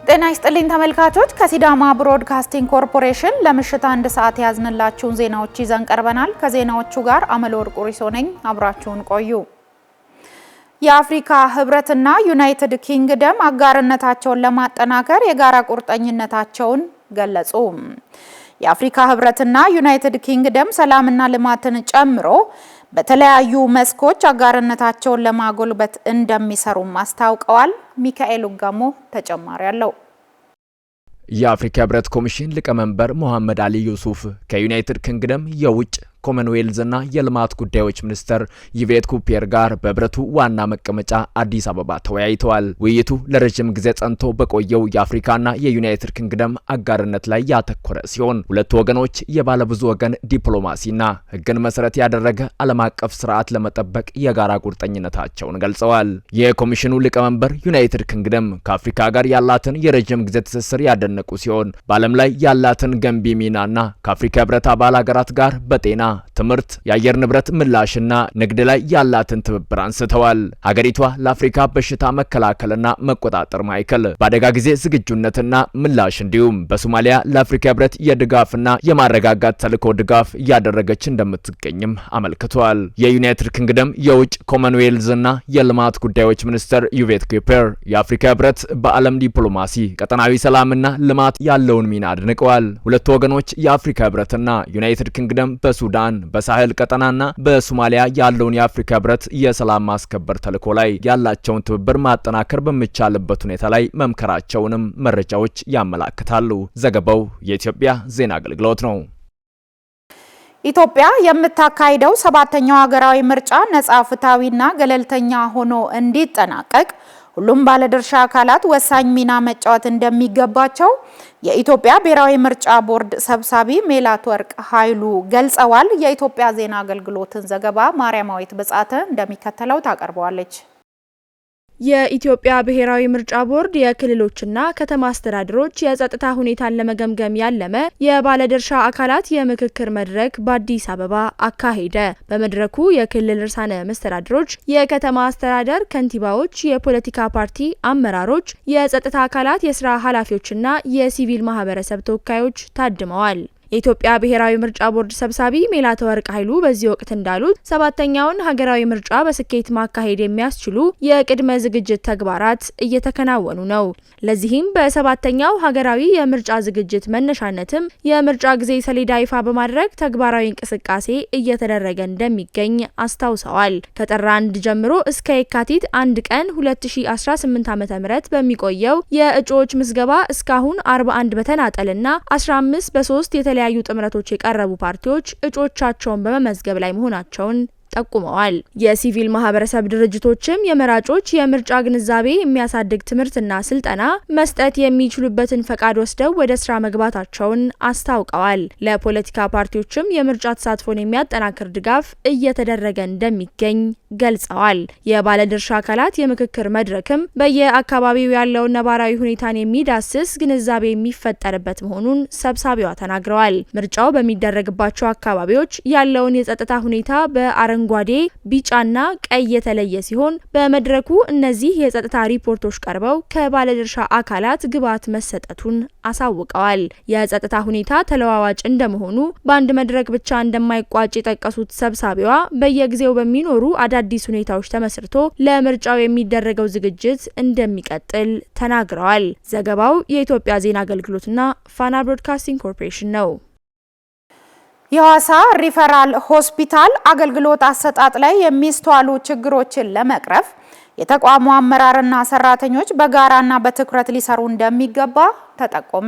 ጤና ይስጥልኝ ተመልካቾች ከሲዳማ ብሮድካስቲንግ ኮርፖሬሽን ለምሽት 1 ሰዓት ያዝንላችሁን ዜናዎች ይዘን ቀርበናል። ከዜናዎቹ ጋር አመለወርቅ ቁሪሶ ነኝ። አብራችሁን ቆዩ። የአፍሪካ ህብረትና ዩናይትድ ኪንግደም አጋርነታቸውን ለማጠናከር የጋራ ቁርጠኝነታቸውን ገለጹ። የአፍሪካ ህብረትና ዩናይትድ ኪንግደም ሰላምና ልማትን ጨምሮ በተለያዩ መስኮች አጋርነታቸውን ለማጎልበት እንደሚሰሩ አስታውቀዋል። ሚካኤል ኡጋሞ ተጨማሪ አለው። የአፍሪካ ህብረት ኮሚሽን ሊቀመንበር መሐመድ አሊ ዩሱፍ ከዩናይትድ ኪንግደም የውጭ ኮመንዌልዝና የልማት ጉዳዮች ሚኒስተር ይቬት ኩፒየር ጋር በህብረቱ ዋና መቀመጫ አዲስ አበባ ተወያይተዋል። ውይይቱ ለረጅም ጊዜ ጸንቶ በቆየው የአፍሪካና የዩናይትድ ኪንግደም አጋርነት ላይ ያተኮረ ሲሆን ሁለቱ ወገኖች የባለብዙ ወገን ዲፕሎማሲና ህግን መሰረት ያደረገ ዓለም አቀፍ ስርዓት ለመጠበቅ የጋራ ቁርጠኝነታቸውን ገልጸዋል። የኮሚሽኑ ሊቀመንበር ዩናይትድ ኪንግደም ከአፍሪካ ጋር ያላትን የረጅም ጊዜ ትስስር ያደነቁ ሲሆን በዓለም ላይ ያላትን ገንቢ ሚናና ከአፍሪካ ህብረት አባል ሀገራት ጋር በጤና ትምህርት፣ የአየር ንብረት ምላሽና ንግድ ላይ ያላትን ትብብር አንስተዋል። ሀገሪቷ ለአፍሪካ በሽታ መከላከልና መቆጣጠር ማዕከል በአደጋ ጊዜ ዝግጁነትና ምላሽ እንዲሁም በሶማሊያ ለአፍሪካ ህብረት የድጋፍና የማረጋጋት ተልዕኮ ድጋፍ እያደረገች እንደምትገኝም አመልክቷል። የዩናይትድ ኪንግደም የውጭ ኮመንዌልዝና የልማት ጉዳዮች ሚኒስተር ይቬት ኩፒየር የአፍሪካ ህብረት በዓለም ዲፕሎማሲ ቀጠናዊ ሰላምና ልማት ያለውን ሚና አድንቀዋል። ሁለቱ ወገኖች የአፍሪካ ህብረትና ዩናይትድ ኪንግደም በሱዳን በሳህል ቀጠናና በሶማሊያ ያለውን የአፍሪካ ህብረት የሰላም ማስከበር ተልዕኮ ላይ ያላቸውን ትብብር ማጠናከር በሚቻልበት ሁኔታ ላይ መምከራቸውንም መረጃዎች ያመላክታሉ። ዘገባው የኢትዮጵያ ዜና አገልግሎት ነው። ኢትዮጵያ የምታካሂደው 7ኛው ሀገራዊ ምርጫ ነጻ፣ ፍትሃዊና ገለልተኛ ሆኖ እንዲጠናቀቅ ሁሉም ባለድርሻ አካላት ወሳኝ ሚና መጫወት እንደሚገባቸው የኢትዮጵያ ብሔራዊ ምርጫ ቦርድ ሰብሳቢ ሜላትወርቅ ኃይሉ ገልጸዋል። የኢትዮጵያ ዜና አገልግሎትን ዘገባ ማርያማዊት በጻተ እንደሚከተለው ታቀርበዋለች። የኢትዮጵያ ብሔራዊ ምርጫ ቦርድ የክልሎችና ከተማ አስተዳደሮች የጸጥታ ሁኔታን ለመገምገም ያለመ የባለድርሻ አካላት የምክክር መድረክ በአዲስ አበባ አካሄደ። በመድረኩ የክልል ርዕሳነ መስተዳድሮች፣ የከተማ አስተዳደር ከንቲባዎች፣ የፖለቲካ ፓርቲ አመራሮች፣ የጸጥታ አካላት የስራ ኃላፊዎችና የሲቪል ማህበረሰብ ተወካዮች ታድመዋል። የኢትዮጵያ ብሔራዊ ምርጫ ቦርድ ሰብሳቢ ሜላትወርቅ ኃይሉ በዚህ ወቅት እንዳሉት 7ኛውን ሀገራዊ ምርጫ በስኬት ማካሄድ የሚያስችሉ የቅድመ ዝግጅት ተግባራት እየተከናወኑ ነው። ለዚህም በ7ኛው ሀገራዊ የምርጫ ዝግጅት መነሻነትም የምርጫ ጊዜ ሰሌዳ ይፋ በማድረግ ተግባራዊ እንቅስቃሴ እየተደረገ እንደሚገኝ አስታውሰዋል። ከጥር 1 ጀምሮ እስከ የካቲት 1 ቀን 2018 ዓ.ም በሚቆየው የእጩዎች ምዝገባ እስካሁን 41 በተናጠልና 15 በ3 የተለያዩ ጥምረቶች የቀረቡ ፓርቲዎች እጩዎቻቸውን በመመዝገብ ላይ መሆናቸውን ጠቁመዋል። የሲቪል ማህበረሰብ ድርጅቶችም የመራጮች የምርጫ ግንዛቤ የሚያሳድግ ትምህርትና ስልጠና መስጠት የሚችሉበትን ፈቃድ ወስደው ወደ ስራ መግባታቸውን አስታውቀዋል። ለፖለቲካ ፓርቲዎችም የምርጫ ተሳትፎን የሚያጠናክር ድጋፍ እየተደረገ እንደሚገኝ ገልጸዋል። የባለድርሻ አካላት የምክክር መድረክም በየአካባቢው ያለውን ነባራዊ ሁኔታን የሚዳስስ ግንዛቤ የሚፈጠርበት መሆኑን ሰብሳቢዋ ተናግረዋል። ምርጫው በሚደረግባቸው አካባቢዎች ያለውን የጸጥታ ሁኔታ በአረንጓዴ፣ ቢጫና ቀይ የተለየ ሲሆን በመድረኩ እነዚህ የጸጥታ ሪፖርቶች ቀርበው ከባለድርሻ አካላት ግብዓት መሰጠቱን አሳውቀዋል። የጸጥታ ሁኔታ ተለዋዋጭ እንደመሆኑ በአንድ መድረክ ብቻ እንደማይቋጭ የጠቀሱት ሰብሳቢዋ በየጊዜው በሚኖሩ አዳዲስ ሁኔታዎች ተመስርቶ ለምርጫው የሚደረገው ዝግጅት እንደሚቀጥል ተናግረዋል። ዘገባው የኢትዮጵያ ዜና አገልግሎትና ፋና ብሮድካስቲንግ ኮርፖሬሽን ነው። የሐዋሳ ሪፈራል ሆስፒታል አገልግሎት አሰጣጥ ላይ የሚስተዋሉ ችግሮችን ለመቅረፍ የተቋሙ አመራርና ሰራተኞች በጋራና በትኩረት ሊሰሩ እንደሚገባ ተጠቆመ።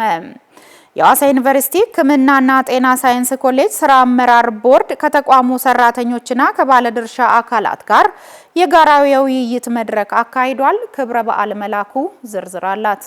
የሐዋሳ ዩኒቨርሲቲ ሕክምናና ጤና ሳይንስ ኮሌጅ ስራ አመራር ቦርድ ከተቋሙ ሰራተኞችና ከባለድርሻ አካላት ጋር የጋራ የውይይት መድረክ አካሂዷል። ክብረ በዓል መላኩ ዝርዝር አላት።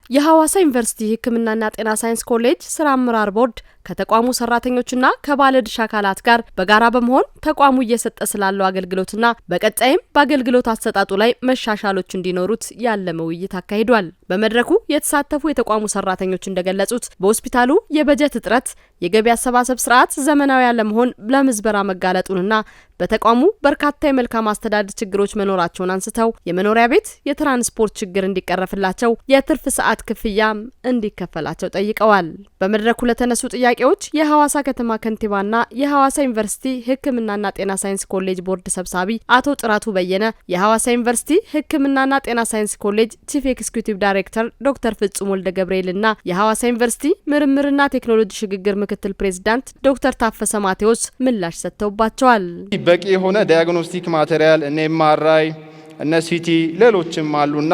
የሐዋሳ ዩኒቨርሲቲ ሕክምናና ጤና ሳይንስ ኮሌጅ ስራ አመራር ቦርድ ከተቋሙ ሰራተኞችና ከባለድርሻ አካላት ጋር በጋራ በመሆን ተቋሙ እየሰጠ ስላለው አገልግሎትና በቀጣይም በአገልግሎት አሰጣጡ ላይ መሻሻሎች እንዲኖሩት ያለመ ውይይት አካሂዷል። በመድረኩ የተሳተፉ የተቋሙ ሰራተኞች እንደገለጹት በሆስፒታሉ የበጀት እጥረት የገቢ አሰባሰብ ስርዓት ዘመናዊ ያለመሆን ለምዝበራ መጋለጡንና በተቋሙ በርካታ የመልካም አስተዳደር ችግሮች መኖራቸውን አንስተው የመኖሪያ ቤት የትራንስፖርት ችግር እንዲቀረፍላቸው የትርፍ ሰዓት ክፍያም እንዲከፈላቸው ጠይቀዋል። በመድረኩ ለተነሱ ጥያቄዎች የሐዋሳ ከተማ ከንቲባና የሐዋሳ ዩኒቨርሲቲ ሕክምናና ጤና ሳይንስ ኮሌጅ ቦርድ ሰብሳቢ አቶ ጥራቱ በየነ፣ የሐዋሳ ዩኒቨርሲቲ ሕክምናና ጤና ሳይንስ ኮሌጅ ቺፍ ኤክስኪዩቲቭ ዳይሬክተር ዶክተር ፍጹም ወልደ ገብርኤልና የሐዋሳ ዩኒቨርሲቲ ምርምርና ቴክኖሎጂ ሽግግር ምክትል ፕሬዝዳንት ዶክተር ታፈሰ ማቴዎስ ምላሽ ሰጥተውባቸዋል። በቂ የሆነ ዳያግኖስቲክ ማቴሪያል እነ ኤምአርአይ እነ ሲቲ ሌሎችም አሉና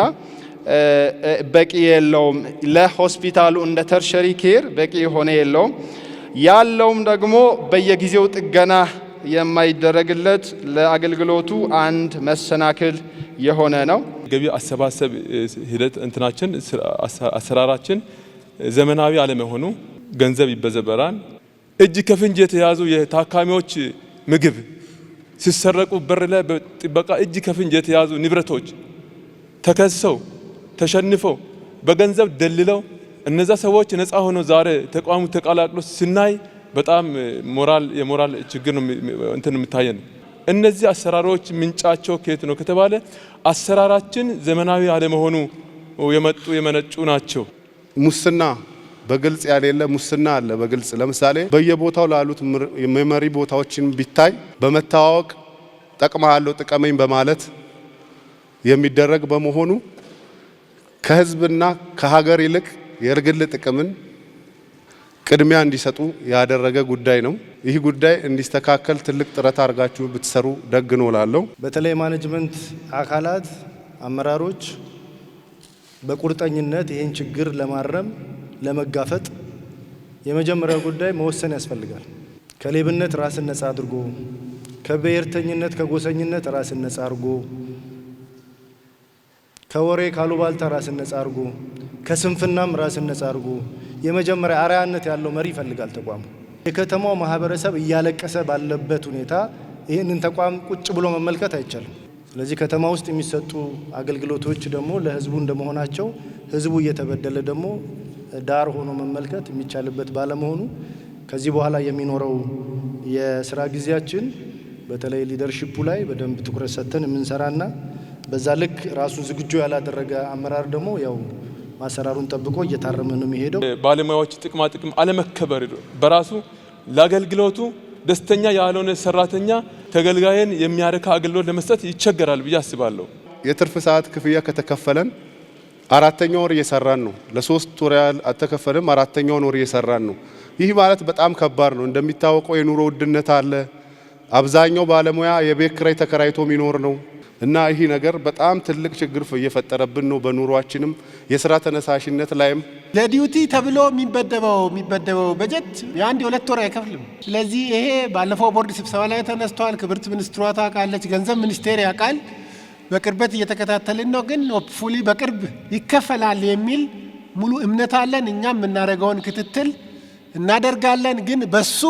በቂ የለውም። ለሆስፒታሉ እንደ ተርሸሪ ኬር በቂ የሆነ የለውም። ያለውም ደግሞ በየጊዜው ጥገና የማይደረግለት ለአገልግሎቱ አንድ መሰናክል የሆነ ነው። ገቢ አሰባሰብ ሂደት እንትናችን አሰራራችን ዘመናዊ አለመሆኑ ገንዘብ ይበዘበራል። እጅ ከፍንጅ የተያዙ የታካሚዎች ምግብ ሲሰረቁ በር ላይ በጥበቃ እጅ ከፍንጅ የተያዙ ንብረቶች ተከሰው ተሸንፈው በገንዘብ ደልለው እነዛ ሰዎች ነፃ ሆኖ ዛሬ ተቋሙ ተቀላቅሎ ስናይ በጣም የሞራል ችግር ነው እንትን የምታየን። እነዚህ አሰራሮች ምንጫቸው ከየት ነው ከተባለ አሰራራችን ዘመናዊ አለመሆኑ የመነጩ ናቸው። ሙስና በግልጽ ያሌለ ሙስና አለ በግልጽ። ለምሳሌ በየቦታው ላሉት የመሪ ቦታዎችን ቢታይ በመታወቅ ጠቅማለሁ ጥቀመኝ በማለት የሚደረግ በመሆኑ ከህዝብና ከሀገር ይልቅ የግል ጥቅምን ቅድሚያ እንዲሰጡ ያደረገ ጉዳይ ነው። ይህ ጉዳይ እንዲስተካከል ትልቅ ጥረት አድርጋችሁ ብትሰሩ ደግ ነው እላለሁ። በተለይ ማኔጅመንት አካላት አመራሮች በቁርጠኝነት ይህን ችግር ለማረም ለመጋፈጥ የመጀመሪያው ጉዳይ መወሰን ያስፈልጋል። ከሌብነት ራስን ነጻ አድርጎ፣ ከብሔርተኝነት ከጎሰኝነት ራስን ነጻ አድርጎ፣ ከወሬ ካሉባልታ ራስን ነጻ አድርጎ፣ ከስንፍናም ራስን ነጻ አድርጎ የመጀመሪያ አርአያነት ያለው መሪ ይፈልጋል ተቋሙ። የከተማው ማህበረሰብ እያለቀሰ ባለበት ሁኔታ ይህንን ተቋም ቁጭ ብሎ መመልከት አይቻልም። ስለዚህ ከተማ ውስጥ የሚሰጡ አገልግሎቶች ደግሞ ለህዝቡ እንደመሆናቸው ህዝቡ እየተበደለ ደግሞ ዳር ሆኖ መመልከት የሚቻልበት ባለመሆኑ ከዚህ በኋላ የሚኖረው የስራ ጊዜያችን በተለይ ሊደርሺፑ ላይ በደንብ ትኩረት ሰጥተን የምንሰራና በዛ ልክ ራሱን ዝግጁ ያላደረገ አመራር ደግሞ ያው ማሰራሩን ጠብቆ እየታረመ ነው የሚሄደው። ባለሙያዎች ጥቅም አለመከበር በራሱ ለአገልግሎቱ ደስተኛ ያልሆነ ሰራተኛ ተገልጋይን የሚያረካ አገልግሎት ለመስጠት ይቸገራል ብዬ አስባለሁ። የትርፍ ሰዓት ክፍያ ከተከፈለን አራተኛው ወር እየሰራን ነው። ለ3 ወር ያህል አልተከፈለም፣ አራተኛውን ወር እየሰራን ነው። ይህ ማለት በጣም ከባድ ነው። እንደሚታወቀው የኑሮ ውድነት አለ። አብዛኛው ባለሙያ የቤት ኪራይ ተከራይቶ የሚኖር ነው እና ይህ ነገር በጣም ትልቅ ችግር እየፈጠረብን ነው። በኑሯችንም የስራ ተነሳሽነት ላይም ለዲዩቲ ተብሎ የሚበደበው በጀት የአንድ የሁለት ወር አይከፍልም። ስለዚህ ይሄ ባለፈው ቦርድ ስብሰባ ላይ ተነስቷል። ክብርት ሚኒስትሯ ታውቃለች፣ ገንዘብ ሚኒስቴር ያውቃል። በቅርበት እየተከታተልን ነው። ግን ሆፕፉሊ በቅርብ ይከፈላል የሚል ሙሉ እምነት አለን። እኛም የምናደርገውን ክትትል እናደርጋለን። ግን በሱ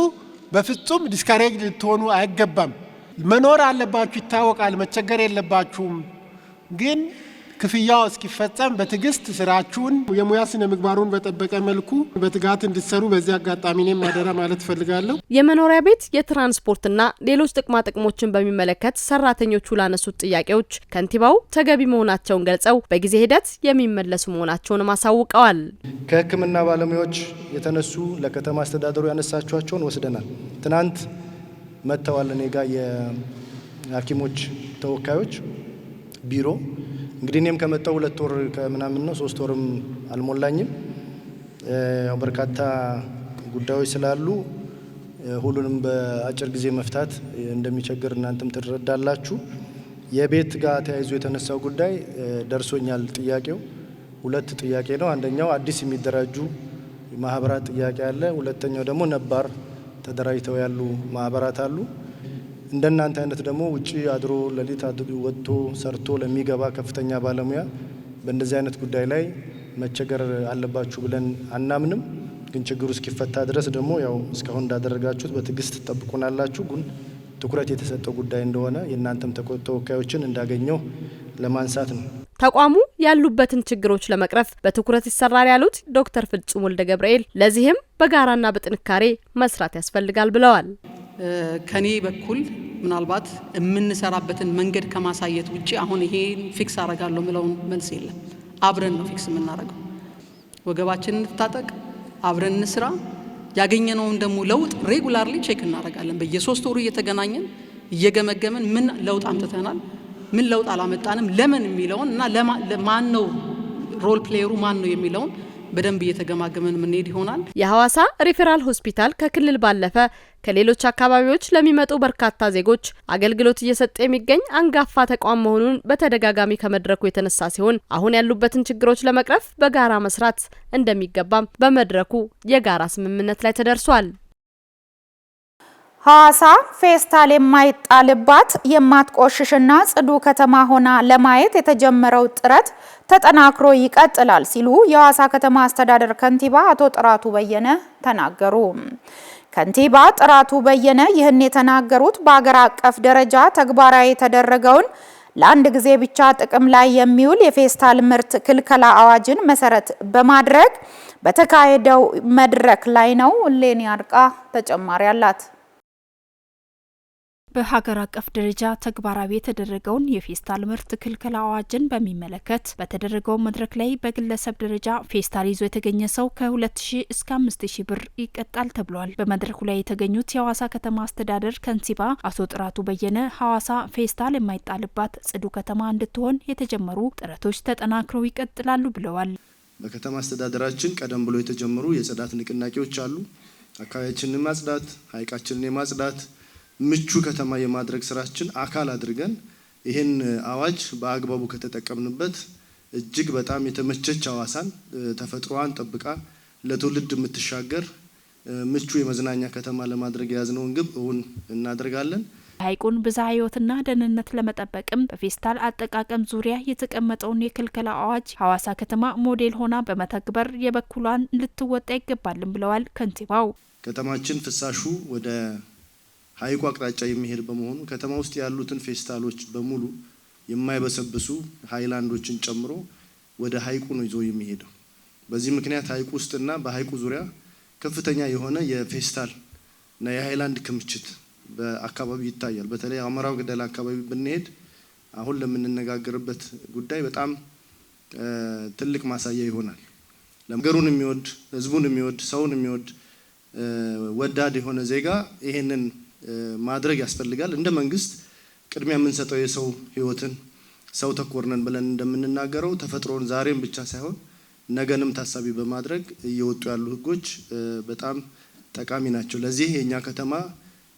በፍጹም ዲስካሬጅ ልትሆኑ አይገባም። መኖር አለባችሁ፣ ይታወቃል። መቸገር የለባችሁም። ግን ክፍያው እስኪፈጸም በትዕግስት ስራችሁን የሙያ ስነ ምግባሩን በጠበቀ መልኩ በትጋት እንድትሰሩ በዚህ አጋጣሚ እኔም ማደራ ማለት ፈልጋለሁ። የመኖሪያ ቤት የትራንስፖርትና ሌሎች ጥቅማ ጥቅሞችን በሚመለከት ሰራተኞቹ ላነሱት ጥያቄዎች ከንቲባው ተገቢ መሆናቸውን ገልጸው በጊዜ ሂደት የሚመለሱ መሆናቸውን አሳውቀዋል። ከሕክምና ባለሙያዎች የተነሱ ለከተማ አስተዳደሩ ያነሳቸውን ወስደናል። ትናንት መጥተዋል እኔ ጋር የሐኪሞች ተወካዮች ቢሮ። እንግዲህ እኔም ከመጣው 2 ወር ከምናምን ነው፣ 3 ወርም አልሞላኝም። ያው በርካታ ጉዳዮች ስላሉ ሁሉንም በአጭር ጊዜ መፍታት እንደሚቸግር እናንተም ትረዳላችሁ። የቤት ጋር ተያይዞ የተነሳው ጉዳይ ደርሶኛል። ጥያቄው 2 ጥያቄ ነው። አንደኛው አዲስ የሚደራጁ ማህበራት ጥያቄ አለ። ሁለተኛው ደግሞ ነባር ተደራጅተው ያሉ ማህበራት አሉ። እንደናንተ አይነት ደግሞ ውጪ አድሮ ለሊት አድሮ ወጥቶ ሰርቶ ለሚገባ ከፍተኛ ባለሙያ በእንደዚህ አይነት ጉዳይ ላይ መቸገር አለባችሁ ብለን አናምንም። ግን ችግሩ እስኪፈታ ድረስ ደግሞ ያው እስካሁን እንዳደረጋችሁት በትዕግስት ተጠብቁናላችሁ። ግን ትኩረት የተሰጠው ጉዳይ እንደሆነ የእናንተም ተወካዮችን እንዳገኘው ለማንሳት ነው። ተቋሙ ያሉበትን ችግሮች ለመቅረፍ በትኩረት ይሰራል ያሉት ዶክተር ፍጹም ወልደ ገብርኤል ለዚህም በጋራና በጥንካሬ መስራት ያስፈልጋል ብለዋል። ከኔ በኩል ምናልባት የምንሰራበትን መንገድ ከማሳየት ውጪ አሁን ይሄን ፊክስ አደርጋለሁ ምለውን መልስ የለም። አብረን ነው ፊክስ የምናደርገው። ወገባችንን እንታጠቅ፣ አብረን እንስራ። ያገኘነውን ደግሞ ለውጥ ሬጉላርሊ ቼክ እናደርጋለን። በየ3 ወሩ እየተገናኘን እየገመገመን ምን ለውጥ አምጥተናል፣ ምን ለውጥ አላመጣንም፣ ለምን የሚለውን እና ለማን ነው ሮል ፕሌየሩ ማን ነው የሚለውን በደንብ እየተገማገመን ምንሄድ ይሆናል። የሐዋሳ ሪፈራል ሆስፒታል ከክልል ባለፈ ከሌሎች አካባቢዎች ለሚመጡ በርካታ ዜጎች አገልግሎት እየሰጠ የሚገኝ አንጋፋ ተቋም መሆኑን በተደጋጋሚ ከመድረኩ የተነሳ ሲሆን አሁን ያሉበትን ችግሮች ለመቅረፍ በጋራ መስራት እንደሚገባም በመድረኩ የጋራ ስምምነት ላይ ተደርሷል። ሐዋሳ ፌስታል የማይጣልባት የማትቆሽሽና ጽዱ ከተማ ሆና ለማየት የተጀመረው ጥረት ተጠናክሮ ይቀጥላል ሲሉ የሐዋሳ ከተማ አስተዳደር ከንቲባ አቶ ጥራቱ በየነ ተናገሩ። ከንቲባ ጥራቱ በየነ ይህን የተናገሩት በአገር አቀፍ ደረጃ ተግባራዊ የተደረገውን ለአንድ ጊዜ ብቻ ጥቅም ላይ የሚውል የፌስታል ምርት ክልከላ አዋጅን መሰረት በማድረግ በተካሄደው መድረክ ላይ ነው። ሌኒ አርቃ ተጨማሪ አላት። በሀገር አቀፍ ደረጃ ተግባራዊ የተደረገውን የፌስታል ምርት ክልከላ አዋጅን በሚመለከት በተደረገው መድረክ ላይ በግለሰብ ደረጃ ፌስታል ይዞ የተገኘ ሰው ከ2000 እስከ 5000 ብር ይቀጣል ተብሏል። በመድረኩ ላይ የተገኙት የሐዋሳ ከተማ አስተዳደር ከንቲባ አቶ ጥራቱ በየነ ሐዋሳ ፌስታል የማይጣልባት ጽዱ ከተማ እንድትሆን የተጀመሩ ጥረቶች ተጠናክረው ይቀጥላሉ ብለዋል። በከተማ አስተዳደራችን ቀደም ብሎ የተጀመሩ የጽዳት ንቅናቄዎች አሉ። አካባቢያችንን ማጽዳት፣ ሀይቃችንን የማጽዳት ምቹ ከተማ የማድረግ ስራችን አካል አድርገን ይህን አዋጅ በአግባቡ ከተጠቀምንበት እጅግ በጣም የተመቸች ሐዋሳን ተፈጥሮዋን ጠብቃ ለትውልድ የምትሻገር ምቹ የመዝናኛ ከተማ ለማድረግ የያዝነውን ግብ እውን እናደርጋለን። ሐይቁን ብዝሃ ሕይወትና ደህንነት ለመጠበቅም በፌስታል አጠቃቀም ዙሪያ የተቀመጠውን የክልከላ አዋጅ ሐዋሳ ከተማ ሞዴል ሆና በመተግበር የበኩሏን ልትወጣ ይገባልም ብለዋል ከንቲባው። ከተማችን ፍሳሹ ወደ ሐይቁ አቅጣጫ የሚሄድ በመሆኑ ከተማ ውስጥ ያሉትን ፌስታሎች በሙሉ የማይበሰብሱ ሃይላንዶችን ጨምሮ ወደ ሐይቁ ነው ይዞ የሚሄደው። በዚህ ምክንያት ሐይቁ ውስጥና በሐይቁ ዙሪያ ከፍተኛ የሆነ የፌስታል እና የሃይላንድ ክምችት በአካባቢው ይታያል። በተለይ አመራው ገደል አካባቢ ብንሄድ አሁን ለምንነጋገርበት ጉዳይ በጣም ትልቅ ማሳያ ይሆናል። ለሀገሩን የሚወድ ህዝቡን የሚወድ ሰውን የሚወድ ወዳድ የሆነ ዜጋ ይሄንን ማድረግ ያስፈልጋል። እንደ መንግስት ቅድሚያ የምንሰጠው የሰው ህይወትን ሰው ተኮር ነን ብለን እንደምንናገረው ተፈጥሮን ዛሬም ብቻ ሳይሆን ነገንም ታሳቢ በማድረግ እየወጡ ያሉ ህጎች በጣም ጠቃሚ ናቸው። ለዚህ የኛ ከተማ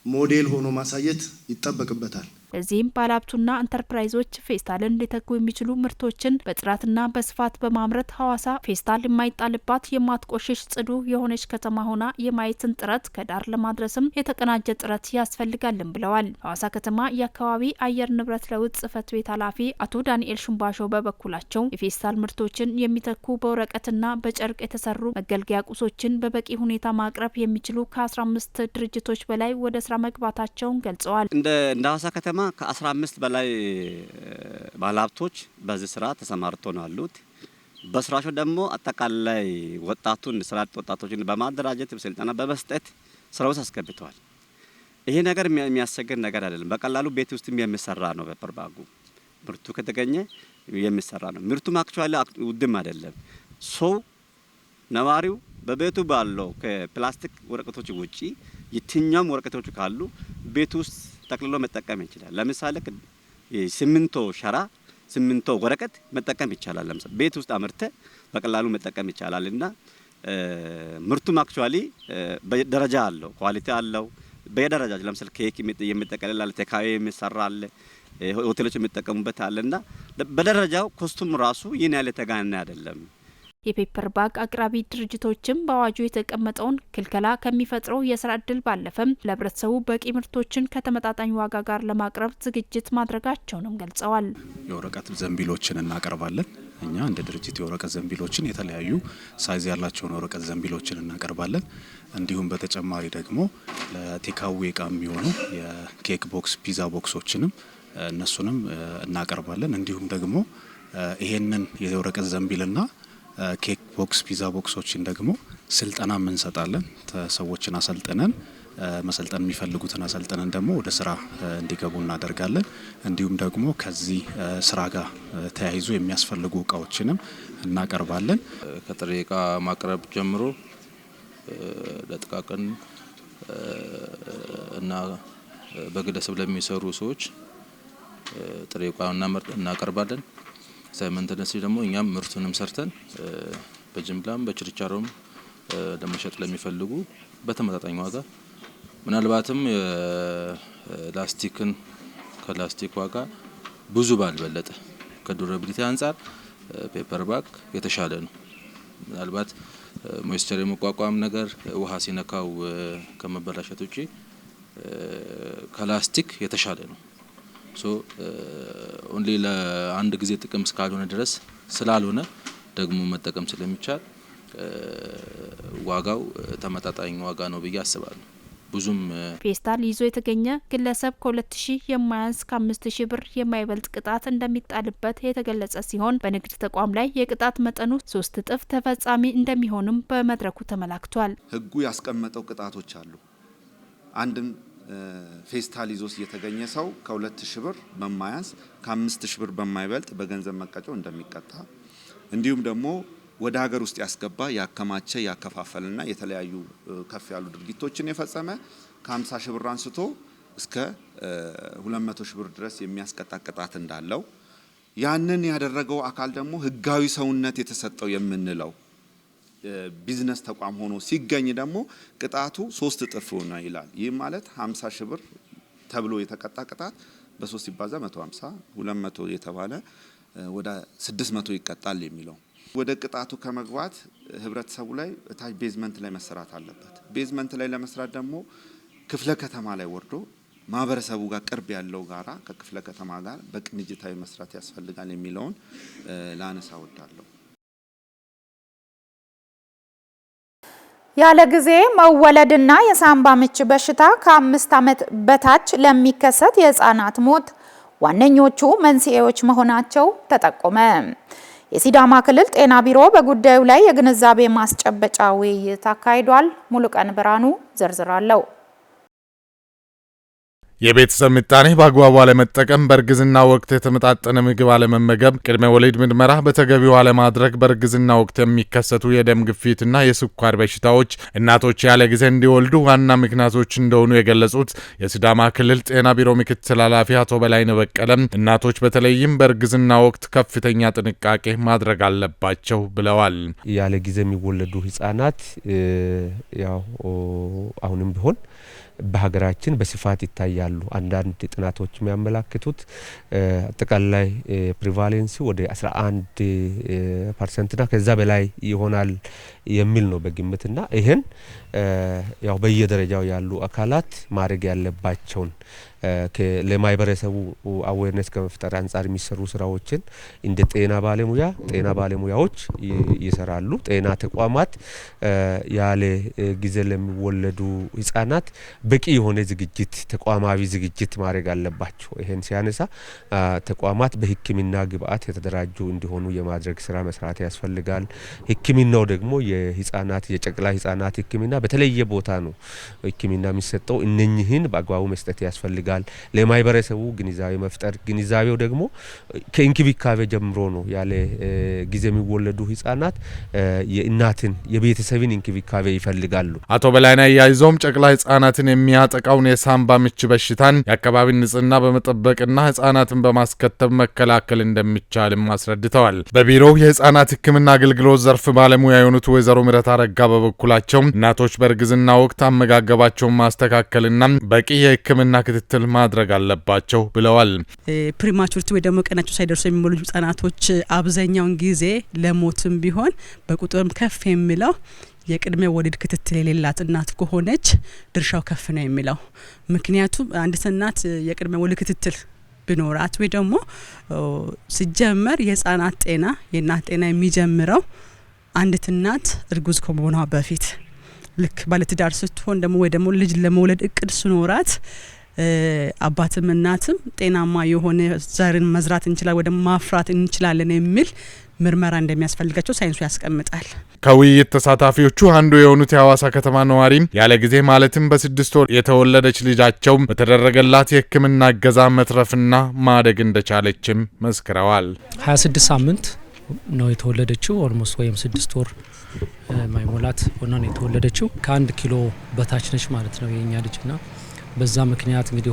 ሞዴል ሆኖ ማሳየት ይጠበቅበታል። ለዚህም ባለሀብቱና ኢንተርፕራይዞች ፌስታልን ሊተኩ የሚችሉ ምርቶችን በጥራትና በስፋት በማምረት ሐዋሳ ፌስታል የማይጣልባት የማትቆሽሽ ጽዱ የሆነች ከተማ ሆና የማየትን ጥረት ከዳር ለማድረስም የተቀናጀ ጥረት ያስፈልጋልን ብለዋል። ሐዋሳ ከተማ የአካባቢ አየር ንብረት ለውጥ ጽሕፈት ቤት ኃላፊ አቶ ዳንኤል ሹምባሾ በበኩላቸው የፌስታል ምርቶችን የሚተኩ በወረቀትና በጨርቅ የተሰሩ መገልገያ ቁሶችን በበቂ ሁኔታ ማቅረብ የሚችሉ ከ15 ድርጅቶች በላይ ወደ ስራ መግባታቸውን ገልጸዋል። እንደ ሐዋሳ ከተማ ከ15 በላይ ባለሀብቶች በዚህ ስራ ተሰማርተው ነው ያሉት። በስራቸው ደግሞ አጠቃላይ ወጣቱን ስራ ወጣቶችን በማደራጀት ስልጠና በመስጠት ስራው አስገብተዋል። ይሄ ነገር የሚያስቸግር ነገር አይደለም። በቀላሉ ቤት ውስጥ የሚሰራ ነው። በፐርባጉ ምርቱ ከተገኘ የሚሰራ ነው። ምርቱ አክቹአሊ ውድም አይደለም። ሰው ነዋሪው በቤቱ ባለው ከፕላስቲክ ወረቀቶች ውጪ የትኛውም ወረቀቶች ካሉ ቤት ውስጥ ጠቅልሎ መጠቀም ይችላል። ለምሳሌ ሲሚንቶ ሸራ፣ ሲሚንቶ ወረቀት መጠቀም ይቻላል። ለምሳሌ ቤት ውስጥ አምርተ በቀላሉ መጠቀም ይቻላልና ምርቱም አክቹአሊ በደረጃ አለው፣ ኳሊቲ አለው። በየደረጃ ለምሳሌ ኬክ የሚጠቀልል አለ፣ ቴካዌ የሚሰራ አለ፣ ሆቴሎች የሚጠቀሙበት አለና በደረጃው ኮስቱም ራሱ ይህን ያለ ተጋነነ አይደለም። የፔፐር ባግ አቅራቢ ድርጅቶችም በአዋጁ የተቀመጠውን ክልከላ ከሚፈጥረው የስራ እድል ባለፈም ለህብረተሰቡ በቂ ምርቶችን ከተመጣጣኝ ዋጋ ጋር ለማቅረብ ዝግጅት ማድረጋቸውንም ገልጸዋል። የወረቀት ዘንቢሎችን እናቀርባለን። እኛ እንደ ድርጅት የወረቀት ዘንቢሎችን የተለያዩ ሳይዝ ያላቸውን የወረቀት ዘንቢሎችን እናቀርባለን። እንዲሁም በተጨማሪ ደግሞ ለቴካዌ እቃ የሚሆኑ የኬክ ቦክስ፣ ፒዛ ቦክሶችንም እነሱንም እናቀርባለን። እንዲሁም ደግሞ ይሄንን የወረቀት ዘንቢልና ኬክ ቦክስ ፒዛ ቦክሶችን ደግሞ ስልጠና እንሰጣለን። ሰዎችን አሰልጥነን መሰልጠን የሚፈልጉትን አሰልጥነን ደግሞ ወደ ስራ እንዲገቡ እናደርጋለን። እንዲሁም ደግሞ ከዚህ ስራ ጋር ተያይዞ የሚያስፈልጉ እቃዎችንም እናቀርባለን። ከጥሬ እቃ ማቅረብ ጀምሮ ለጥቃቅን እና በግለሰብ ለሚሰሩ ሰዎች ጥሬ እቃ እናቀርባለን። ሳይመንተነስ ደግሞ እኛም ምርቱንም ሰርተን በጅምላም በችርቻሮም ለመሸጥ ለሚፈልጉ በተመጣጣኝ ዋጋ ምናልባትም ላስቲክን ከላስቲክ ዋጋ ብዙ ባልበለጠ ከዱራቢሊቲ አንፃር ፔፐር ባክ የተሻለ ነው። ምናልባት ሞይስቸር የመቋቋም ነገር ውሃ ሲነካው ከመበላሸት ውጪ ከላስቲክ የተሻለ ነው። ኦንሊ ለአንድ ጊዜ ጥቅም እስካልሆነ ድረስ ስላልሆነ ደግሞ መጠቀም ስለሚቻል ዋጋው ተመጣጣኝ ዋጋ ነው ብዬ አስባለሁ። ብዙም ፌስታል ይዞ የተገኘ ግለሰብ ከ2000 የማያንስ ከ5000 ብር የማይበልጥ ቅጣት እንደሚጣልበት የተገለጸ ሲሆን በንግድ ተቋም ላይ የቅጣት መጠኑ 3 እጥፍ ተፈጻሚ እንደሚሆንም በመድረኩ ተመላክቷል። ህጉ ያስቀመጠው ቅጣቶች አሉ። አንድን ፌስታል ይዞ የተገኘ ሰው ከ2000 ብር በማያንስ ከ5000 ብር በማይበልጥ በገንዘብ መቀጮ እንደሚቀጣ እንዲሁም ደግሞ ወደ ሀገር ውስጥ ያስገባ ያከማቸ ያከፋፈልና የተለያዩ ከፍ ያሉ ድርጊቶችን የፈጸመ ከ50 ሺህ ብር አንስቶ እስከ 200 ሺህ ብር ድረስ የሚያስቀጣ ቅጣት እንዳለው ያንን ያደረገው አካል ደግሞ ህጋዊ ሰውነት የተሰጠው የምንለው ቢዝነስ ተቋም ሆኖ ሲገኝ ደግሞ ቅጣቱ 3 እጥፍ ነው ይላል። ይህ ማለት 50 ሺህ ብር ተብሎ የተቀጣ ቅጣት በ3 ይባዛ 150 200 የተባለ ወደ 600 ይቀጣል የሚለው ወደ ቅጣቱ ከመግባት ህብረተሰቡ ላይ ታች ቤዝመንት ላይ መስራት አለበት። ቤዝመንት ላይ ለመስራት ደግሞ ክፍለ ከተማ ላይ ወርዶ ማህበረሰቡ ጋር ቅርብ ያለው ጋራ ከክፍለ ከተማ ጋር በቅንጅታዊ መስራት ያስፈልጋል የሚለውን ላነሳ ወዳለሁ። ያለ ጊዜ መወለድና የሳምባ ምች በሽታ ከ5 ዓመት በታች ለሚከሰት የህፃናት ሞት ዋነኞቹ መንስኤዎች መሆናቸው ተጠቆመ። የሲዳማ ክልል ጤና ቢሮ በጉዳዩ ላይ የግንዛቤ ማስጨበጫ ውይይት አካሂዷል። ሙሉቀን ብርሃኑ ዝርዝር አለው። የቤተሰብ ምጣኔ በአግባቡ አለመጠቀም፣ በእርግዝና ወቅት የተመጣጠነ ምግብ አለመመገብ፣ ቅድመ ወሊድ ምርመራ በተገቢው አለማድረግ በእርግዝና ወቅት የሚከሰቱ የደም ግፊትና የስኳር በሽታዎች እናቶች ያለ ጊዜ እንዲወልዱ ዋና ምክንያቶች እንደሆኑ የገለጹት የሲዳማ ክልል ጤና ቢሮ ምክትል ኃላፊ አቶ በላይነህ በቀለም እናቶች በተለይም በእርግዝና ወቅት ከፍተኛ ጥንቃቄ ማድረግ አለባቸው ብለዋል። ያለ ጊዜ የሚወለዱ ህጻናት ያው አሁንም ቢሆን በሀገራችን በስፋት ይታያሉ። አንዳንድ ጥናቶች የሚያመላክቱት አጠቃላይ ፕሪቫሌንሲ ወደ 11% ከዛ በላይ ይሆናል የሚል ነው በግምትና ይሄን ያው በየደረጃው ያሉ አካላት ማድረግ ያለባቸውን ለማህበረሰቡ አዌርነስ ከመፍጠር አንጻር የሚሰሩ ስራዎችን እንደ ጤና ባለሙያዎች ይሰራሉ። ጤና ተቋማት ያለ ጊዜ ለሚወለዱ ህጻናት በቂ የሆነ ዝግጅት ተቋማዊ ዝግጅት ማድረግ አለባቸው። ይሄን ሲያነሳ ተቋማት በህክምና ግብአት የተደራጁ እንዲሆኑ የማድረግ ስራ መስራት ያስፈልጋል። ህክምናው ደግሞ የህጻናት የጨቅላ ህጻናት ህክምና በተለየ ቦታ ነው ህክምና የሚሰጠው። እነኚህን በአግባቡ መስጠት ያስፈልጋል። ለማህበረሰቡ ግንዛቤ መፍጠር፣ ግንዛቤው ደግሞ ከእንክብካቤ ጀምሮ ነው። ያለ ጊዜ የሚወለዱ ህጻናት የእናትን የቤተሰብን እንክብካቤ ይፈልጋሉ። አቶ በላይነህ ያይዞም ጨቅላ ህጻናትን የሚያጠቃውን የሳምባ ምች በሽታን የአካባቢ ንጽህና በመጠበቅና ህጻናትን በማስከተብ መከላከል እንደሚቻልም አስረድተዋል። በቢሮው የህጻናት ህክምና አገልግሎት ዘርፍ ባለሙያ የሆኑት ወይዘሮ ምረት አረጋ በበኩላቸው እናቶች በእርግዝና ወቅት አመጋገባቸውን ማስተካከልና በቂ የህክምና ክትትል ማድረግ አለባቸው ብለዋል። ፕሪማቹሪቲ ወይ ደግሞ ቀናቸው ሳይደርሱ የሚወለዱ ህጻናቶች አብዛኛውን ጊዜ ለሞትም ቢሆን በቁጥርም ከፍ የሚለው የቅድመ ወሊድ ክትትል የሌላት እናት ከሆነች ድርሻው ከፍ ነው የሚለው። ምክንያቱም አንዲት እናት የቅድመ ወሊድ ክትትል ቢኖራት ወይ ደግሞ ሲጀመር የህጻናት ጤና የእናት ጤና የሚጀምረው አንዲት እናት እርጉዝ ከመሆኗ በፊት ልክ ባለትዳር ስትሆን ደግሞ ወይ ደግሞ ልጅ ለመውለድ እቅድ ሲኖራት አባትም እናትም ጤናማ የሆነ ዘርን መዝራት እንችላለን ወደ ማፍራት እንችላለን የሚል ምርመራ እንደሚያስፈልጋቸው ሳይንሱ ያስቀምጣል። ከውይይት ተሳታፊዎቹ አንዱ የሆኑት የሐዋሳ ከተማ ነዋሪም ያለ ጊዜ ማለትም በ6 ወር የተወለደች ልጃቸው በተደረገላት የሕክምና እገዛ መትረፍና ማደግ እንደቻለችም መስክረዋል። 26 ሳምንት ነው የተወለደችው። ኦልሞስት ወይም 6 ወር ማይሞላት ሆና ነው የተወለደችው። ከ1 ኪሎ በታች ነች ማለት ነው የኛ ልጅና በዛ ምክንያት እንግዲህ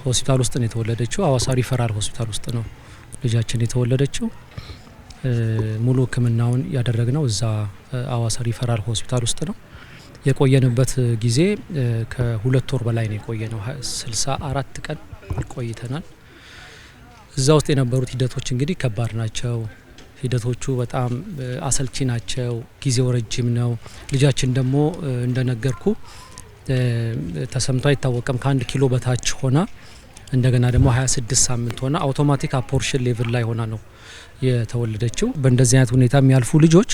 ሆስፒታል ውስጥ ነው የተወለደችው። ሐዋሳ ሪፈራል ሆስፒታል ውስጥ ነው ልጃችን የተወለደችው። ሙሉ ሕክምናውን ያደረግነው እዛ ሐዋሳ ሪፈራል ሆስፒታል ውስጥ ነው። የቆየንበት ጊዜ ከ2 ወር በላይ ነው የቆየነው። 64 ቀን ቆይተናል። እዛ ውስጥ የነበሩት ሂደቶች እንግዲህ ከባድ ናቸው። ሂደቶቹ በጣም አሰልቺ ናቸው። ጊዜው ረጅም ነው። ልጃችን ደግሞ እንደነገርኩ ተሰምቶ አይታወቅም። ከ1 ኪሎ በታች ሆና እንደገና ደግሞ 26 ሳምንት ሆና አውቶማቲክ አፖርሽን ሌቭል ላይ ሆና ነው የተወለደችው። በእንደዚህ አይነት ሁኔታ የሚያልፉ ልጆች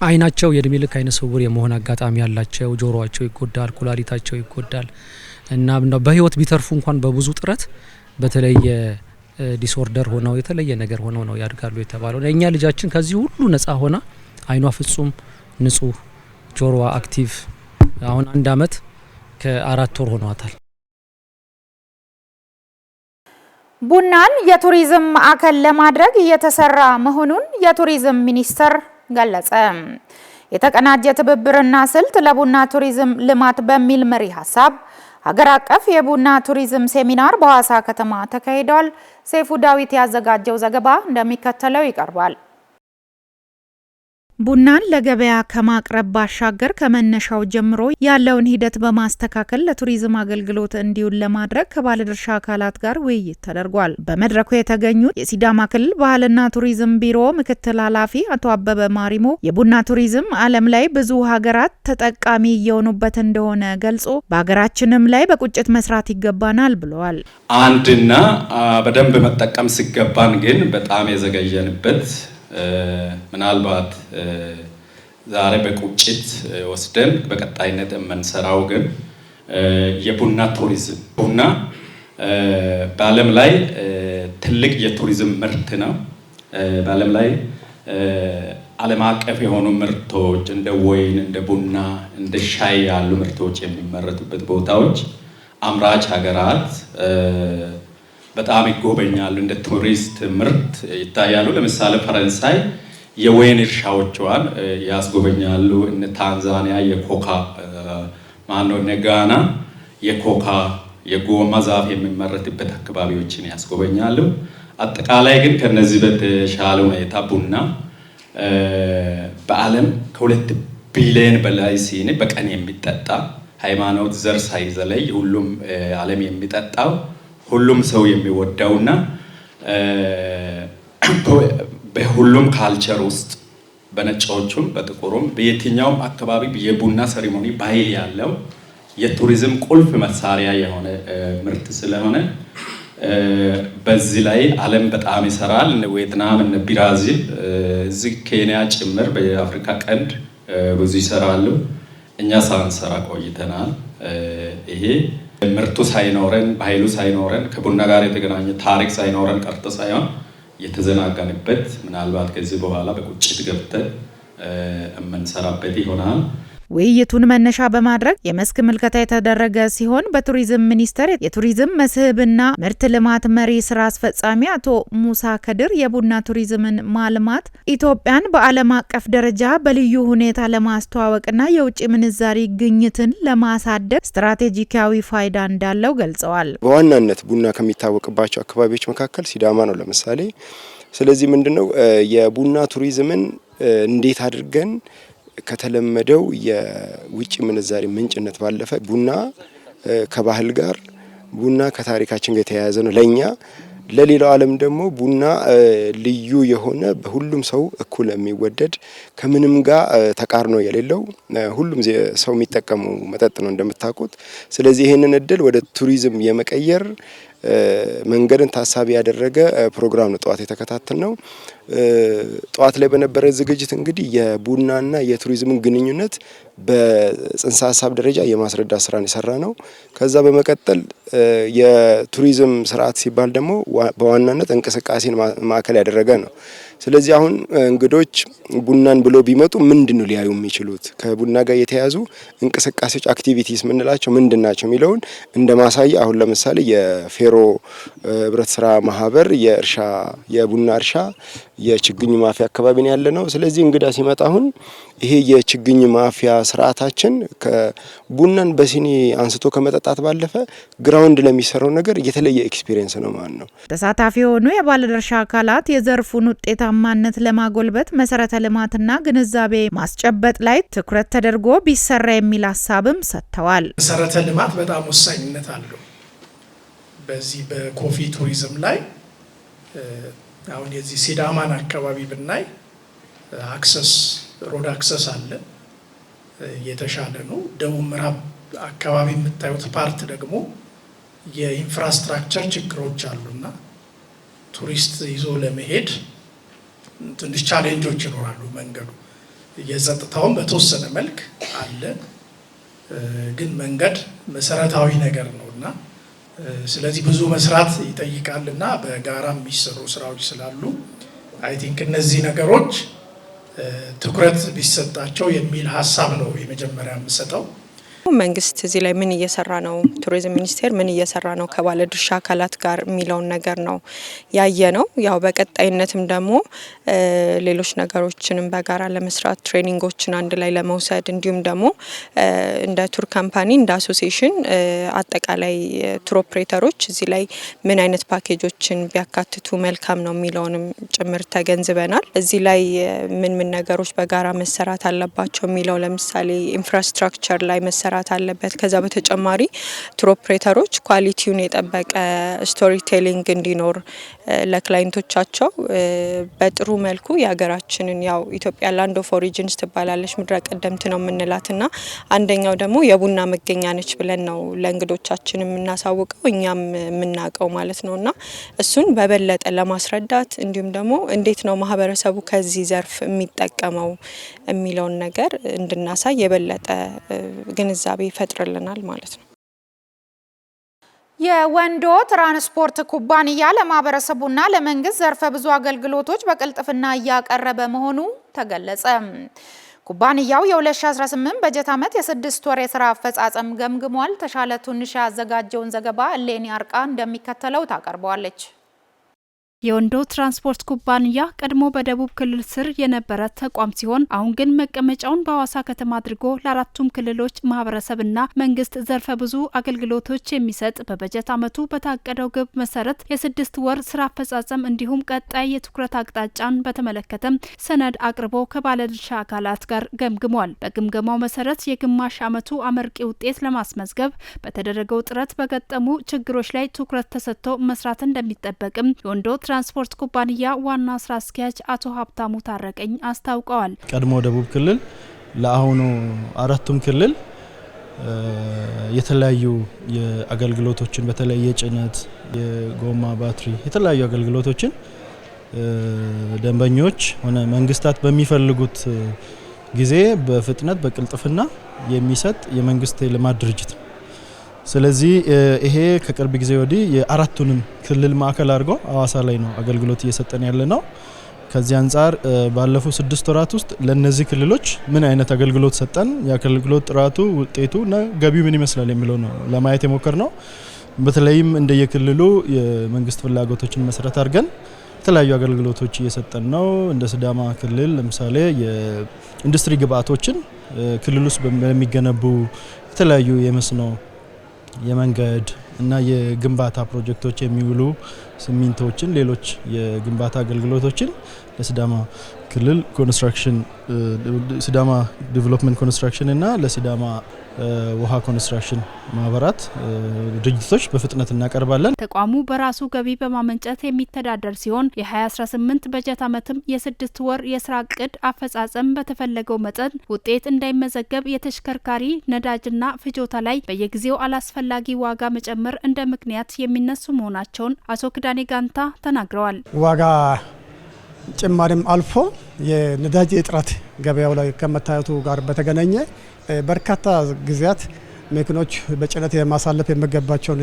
አይናቸው የእድሜ ልክ አይነ ስውር የመሆን አጋጣሚ ያላቸው፣ ጆሮአቸው ይጎዳል፣ ኩላሊታቸው ይጎዳል እና በህይወት ቢተርፉ እንኳን በብዙ ጥረት በተለየ ዲስኦርደር ሆነው የተለየ ነገር ሆነው ነው ያድጋሉ የተባለው። እኛ ልጃችን ከዚህ ሁሉ ነፃ ሆና አይኗ ፍጹም ንጹህ፣ ጆሮዋ አክቲቭ አሁን 1 አመት ከ4 ወር ሆኗታል። ቡናን የቱሪዝም ማዕከል ለማድረግ እየተሰራ መሆኑን የቱሪዝም ሚኒስቴር ገለጸ። የተቀናጀ ትብብርና ስልት ለቡና ቱሪዝም ልማት በሚል መሪ ሀሳብ ሀገር አቀፍ የቡና ቱሪዝም ሴሚናር በሐዋሳ ከተማ ተካሂዷል። ሰይፉ ዳዊት ያዘጋጀው ዘገባ እንደሚከተለው ይቀርባል። ቡናን ለገበያ ከማቅረብ ባሻገር ከመነሻው ጀምሮ ያለውን ሂደት በማስተካከል ለቱሪዝም አገልግሎት እንዲውል ለማድረግ ከባለድርሻ አካላት ጋር ውይይት ተደርጓል። በመድረኩ የተገኙት የሲዳማ ክልል ባህልና ቱሪዝም ቢሮ ምክትል ኃላፊ አቶ አበበ ማሪሞ የቡና ቱሪዝም ዓለም ላይ ብዙ ሀገራት ተጠቃሚ እየሆኑበት እንደሆነ ገልጾ በሀገራችንም ላይ በቁጭት መስራት ይገባናል ብለዋል። አንድና በደንብ መጠቀም ሲገባን ግን በጣም የዘገየንበት ምናልባት ዛሬ በቁጭት ወስደን በቀጣይነት የምንሰራው ግን የቡና ቱሪዝም ቡና በዓለም ላይ ትልቅ የቱሪዝም ምርት ነው። በዓለም ላይ ዓለም አቀፍ የሆኑ ምርቶች እንደ ወይን፣ እንደ ቡና፣ እንደ ሻይ ያሉ ምርቶች የሚመረቱበት ቦታዎች አምራች ሀገራት በጣም ይጎበኛሉ፣ እንደ ቱሪስት ምርት ይታያሉ። ለምሳሌ ፈረንሳይ የወይን እርሻዎቿን ያስጎበኛሉ። እነ ታንዛኒያ የኮካ እነ ጋና የኮካ የጎማ ዛፍ የሚመረትበት አካባቢዎችን ያስጎበኛሉ። አጠቃላይ ግን ከነዚህ በተሻለ ሁኔታ ቡና በዓለም ከ2 ቢሊዮን በላይ ሲኒ በቀን የሚጠጣ ሃይማኖት፣ ዘር ሳይለይ ሁሉም ዓለም የሚጠጣው ሁሉም ሰው የሚወደውና በሁሉም ካልቸር ውስጥ በነጮቹም በጥቁሩም በየትኛውም አካባቢ የቡና ሴሪሞኒ ባህል ያለው የቱሪዝም ቁልፍ መሳሪያ የሆነ ምርት ስለሆነ በዚህ ላይ ዓለም በጣም ይሰራል። እነ ቪየትናም፣ እነ ብራዚል፣ እዚህ ኬንያ ጭምር በአፍሪካ ቀንድ ብዙ ይሰራሉ። እኛ ሳንሰራ ቆይተናል። ይሄ ምርቱ ሳይኖረን ባህሉ ሳይኖረን ከቡና ጋር የተገናኘ ታሪክ ሳይኖረን ቀርቶ ሳይሆን የተዘናጋንበት ምናልባት ከዚህ በኋላ በቁጭት ገብተን የምንሰራበት ይሆናል። ውይይቱን መነሻ በማድረግ የመስክ ምልከታ የተደረገ ሲሆን በቱሪዝም ሚኒስቴር የቱሪዝም መስህብና ምርት ልማት መሪ ስራ አስፈጻሚ አቶ ሙሳ ከድር የቡና ቱሪዝምን ማልማት ኢትዮጵያን በዓለም አቀፍ ደረጃ በልዩ ሁኔታ ለማስተዋወቅና የውጭ ምንዛሪ ግኝትን ለማሳደግ ስትራቴጂካዊ ፋይዳ እንዳለው ገልጸዋል። በዋናነት ቡና ከሚታወቅባቸው አካባቢዎች መካከል ሲዳማ ነው ለምሳሌ። ስለዚህ ምንድነው የቡና ቱሪዝምን እንዴት አድርገን ከተለመደው የውጭ ምንዛሪ ምንጭነት ባለፈ ቡና ከባህል ጋር ቡና ከታሪካችን ጋር የተያያዘ ነው ለኛ። ለሌላው ዓለም ደግሞ ቡና ልዩ የሆነ በሁሉም ሰው እኩል የሚወደድ ከምንም ጋር ተቃርኖ የሌለው ሁሉም ሰው የሚጠቀሙ መጠጥ ነው እንደምታውቁት። ስለዚህ ይህንን እድል ወደ ቱሪዝም የመቀየር መንገድን ታሳቢ ያደረገ ፕሮግራም ነው ጠዋት የተከታተል ነው። ጠዋት ላይ በነበረ ዝግጅት እንግዲህ የቡናና የቱሪዝምን ግንኙነት በጽንሰ ሀሳብ ደረጃ የማስረዳት ስራን የሰራ ነው። ከዛ በመቀጠል የቱሪዝም ስርዓት ሲባል ደግሞ በዋናነት እንቅስቃሴን ማዕከል ያደረገ ነው። ስለዚህ አሁን እንግዶች ቡናን ብሎ ቢመጡ ምንድነው ሊያዩ የሚችሉት? ከቡና ጋር የተያዙ እንቅስቃሴዎች አክቲቪቲስ ምንላቸው ምንድናቸው የሚለውን እንደ ማሳያ አሁን ለምሳሌ የፌሮ ህብረት ስራ ማህበር የቡና እርሻ የችግኝ ማፍያ አካባቢ ነው ያለ ነው። ስለዚህ እንግዳ ሲመጣ አሁን ይሄ የችግኝ ማፍያ ስርዓታችን ከቡናን በሲኒ አንስቶ ከመጠጣት ባለፈ ግራውንድ ለሚሰራው ነገር የተለየ ኤክስፒሪየንስ ነው ማለት ነው። ተሳታፊ የሆኑ የባለድርሻ አካላት የዘርፉን ውጤታማነት ለማጎልበት መሰረተ ልማትና ግንዛቤ ማስጨበጥ ላይ ትኩረት ተደርጎ ቢሰራ የሚል ሀሳብም ሰጥተዋል። መሰረተ ልማት በጣም ወሳኝነት አለው። በዚህ በኮፊ ቱሪዝም ላይ አሁን የዚህ ሲዳማን አካባቢ ብናይ ሮድ አክሰስ አለ፣ የተሻለ ነው። ደቡብ ምዕራብ አካባቢ የምታዩት ፓርት ደግሞ የኢንፍራስትራክቸር ችግሮች አሉና ቱሪስት ይዞ ለመሄድ ትንሽ ቻሌንጆች ይኖራሉ። መንገዱ የጸጥታውን በተወሰነ መልክ አለ፣ ግን መንገድ መሰረታዊ ነገር ነውና ስለዚህ ብዙ መስራት ይጠይቃልና በጋራ የሚሰሩ ስራዎች ስላሉ አይ ቲንክ እነዚህ ነገሮች ትኩረት ቢሰጣቸው የሚል ሀሳብ ነው የመጀመሪያ የምሰጠው። መንግስት እዚህ ላይ ምን እየሰራ ነው፣ ቱሪዝም ሚኒስቴር ምን እየሰራ ነው ከባለድርሻ አካላት ጋር የሚለውን ነገር ነው ያየ ነው። ያው በቀጣይነትም ደግሞ ሌሎች ነገሮችንም በጋራ ለመስራት ትሬኒንጎችን አንድ ላይ ለመውሰድ እንዲሁም ደግሞ እንደ ቱር ካምፓኒ እንደ አሶሲዬሽን አጠቃላይ ቱር ኦፕሬተሮች እዚህ ላይ ምን አይነት ፓኬጆችን ቢያካትቱ መልካም ነው የሚለውንም ጭምር ተገንዝበናል። እዚህ ላይ ምን ነገሮች በጋራ መሰራት አለባቸው የሚለው ለምሳሌ ኢንፍራስትራክቸር ላይ መሰራት አለበት። ከዛ በተጨማሪ ቱር ኦፕሬተሮች ኳሊቲውን የጠበቀ ስቶሪ ቴሊንግ እንዲኖር ለክላይንቶቻቸው በጥሩ መልኩ የሀገራችንን ያው ኢትዮጵያ ላንድ ኦፍ ኦሪጂንስ ትባላለች፣ ምድረ ቀደምት ነው የምንላትና አንደኛው ደግሞ የቡና መገኛ ነች ብለን ነው ለእንግዶቻችን የምናሳውቀው እኛም የምናውቀው ማለት ነውና እሱን በበለጠ ለማስረዳት እንዲሁም ደግሞ እንዴት ነው ማህበረሰቡ ከዚህ ዘርፍ የሚጠቀመው የሚለውን ነገር እንድናሳይ የበለጠ ግንዛቤ ይፈጥርልናል ማለት ነው። የወንዶ ትራንስፖርት ኩባንያ ለማህበረሰቡና ለመንግስት ዘርፈ ብዙ አገልግሎቶች በቅልጥፍና እያቀረበ መሆኑ ተገለጸ። ኩባንያው የ2018 በጀት ዓመት የ6 ወር የስራ አፈጻጸም ገምግሟል። ተሻለ ቱንሻ ያዘጋጀውን ዘገባ እሌኒ አርቃ እንደሚከተለው ታቀርበዋለች። የወንዶ ትራንስፖርት ኩባንያ ቀድሞ በደቡብ ክልል ስር የነበረ ተቋም ሲሆን አሁን ግን መቀመጫውን በሐዋሳ ከተማ አድርጎ ለአራቱም ክልሎች ማህበረሰብና መንግስት ዘርፈ ብዙ አገልግሎቶች የሚሰጥ በበጀት ዓመቱ በታቀደው ግብ መሰረት የ6 ወር ስራ አፈጻጸም እንዲሁም ቀጣይ የትኩረት አቅጣጫን በተመለከተ ሰነድ አቅርቦ ከባለድርሻ አካላት ጋር ገምግሟል። በግምገማው መሰረት የግማሽ ዓመቱ አመርቂ ውጤት ለማስመዝገብ በተደረገው ጥረት በገጠሙ ችግሮች ላይ ትኩረት ተሰጥቶ መስራት እንደሚጠበቅም የወንዶ ትራንስፖርት ኩባንያ ዋና ስራ አስኪያጅ አቶ ሀብታሙ ታረቀኝ አስታውቀዋል። ቀድሞ ደቡብ ክልል ለአሁኑ አራቱም ክልል የተለያዩ የአገልግሎቶችን በተለይ የጭነት፣ የጎማ፣ ባትሪ የተለያዩ አገልግሎቶችን ደንበኞች ሆነ መንግስታት በሚፈልጉት ጊዜ በፍጥነት በቅልጥፍና የሚሰጥ የመንግስት የልማት ድርጅት ነው። ስለዚህ ይሄ ከቅርብ ጊዜ ወዲህ የአራቱንም ክልል ማዕከል አድርጎ ሐዋሳ ላይ ነው አገልግሎት እየሰጠን ያለ ነው። ከዚህ አንጻር ባለፉት 6 ወራት ውስጥ ለነዚህ ክልሎች ምን አይነት አገልግሎት ሰጠን፣ የአገልግሎት ጥራቱ፣ ውጤቱና ገቢው ምን ይመስላል የሚለው ነው ለማየት የሞከር ነው። በተለይም እንደየክልሉ የመንግስት ፍላጎቶችን መሰረት አድርገን የተለያዩ አገልግሎቶች እየሰጠን ነው። እንደ ሲዳማ ክልል ለምሳሌ የኢንዱስትሪ ግብአቶችን ክልል ውስጥ በሚገነቡ የተለያዩ የመስኖ የመንገድ እና የግንባታ ፕሮጀክቶች የሚውሉ ሲሚንቶችን፣ ሌሎች የግንባታ አገልግሎቶችን ለሲዳማ ክልል ኮንስትራክሽን ሲዳማ ዲቨሎፕመንት ኮንስትራክሽን እና ለሲዳማ ውሃ ኮንስትራክሽን ማህበራት ድርጅቶች በፍጥነት እናቀርባለን። ተቋሙ በራሱ ገቢ በማመንጨት የሚተዳደር ሲሆን የ2018 በጀት ዓመትም የ6 ወር የስራ እቅድ አፈጻጸም በተፈለገው መጠን ውጤት እንዳይመዘገብ የተሽከርካሪ ነዳጅና ፍጆታ ላይ በየጊዜው አላስፈላጊ ዋጋ መጨመር እንደ ምክንያት የሚነሱ መሆናቸውን አቶ ክዳኔ ጋንታ ተናግረዋል። ዋጋ ጭማሪም አልፎ የነዳጅ እጥረት ገበያው ላይ ከመታየቱ ጋር በተገናኘ በርካታ ጊዜያት መኪኖች በጭነት የማሳለፍ የሚገባቸውን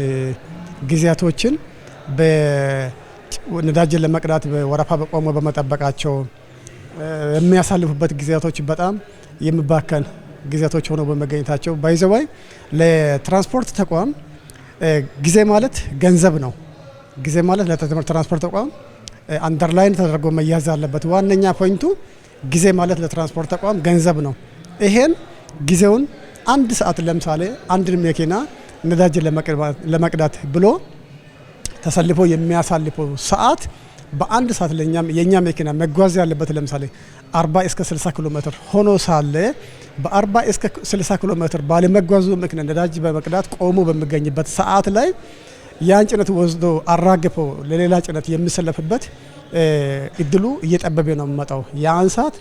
ጊዜያቶችን በነዳጅን ለመቅዳት በወረፋ በቆሞ በመጠበቃቸው የሚያሳልፉበት ጊዜያቶች በጣም የሚባከን ጊዜያቶች ሆነው በመገኘታቸው ባይዘዋይ ለትራንስፖርት ተቋም ጊዜ ማለት ገንዘብ ነው። ጊዜ ማለት ለትራንስፖርት ተቋም አንደርላይን ተደርጎ መያዝ አለበት። ዋነኛ ፖይንቱ ጊዜ ማለት ለትራንስፖርት ተቋም ገንዘብ ነው። ይሄን ጊዜውን አንድ ሰዓት ለምሳሌ አንድ መኪና ነዳጅ ለመቅዳት ብሎ ተሰልፎ የሚያሳልፈው ሰዓት በአንድ ሰዓት የኛ መኪና መጓዝ ያለበት ለምሳሌ 40 እስከ 60 ኪሎ ሜትር ሆኖ ሳለ በ40 እስከ 60 ኪሎ ሜትር ባለመጓዙ ምክንያት ነዳጅ በመቅዳት ቆሞ በሚገኝበት ሰዓት ላይ ያን ጭነት ወስዶ አራግፎ ለሌላ ጭነት የሚሰለፍበት እድሉ እየጠበበ ነው የሚመጣው። ያን ሰዓት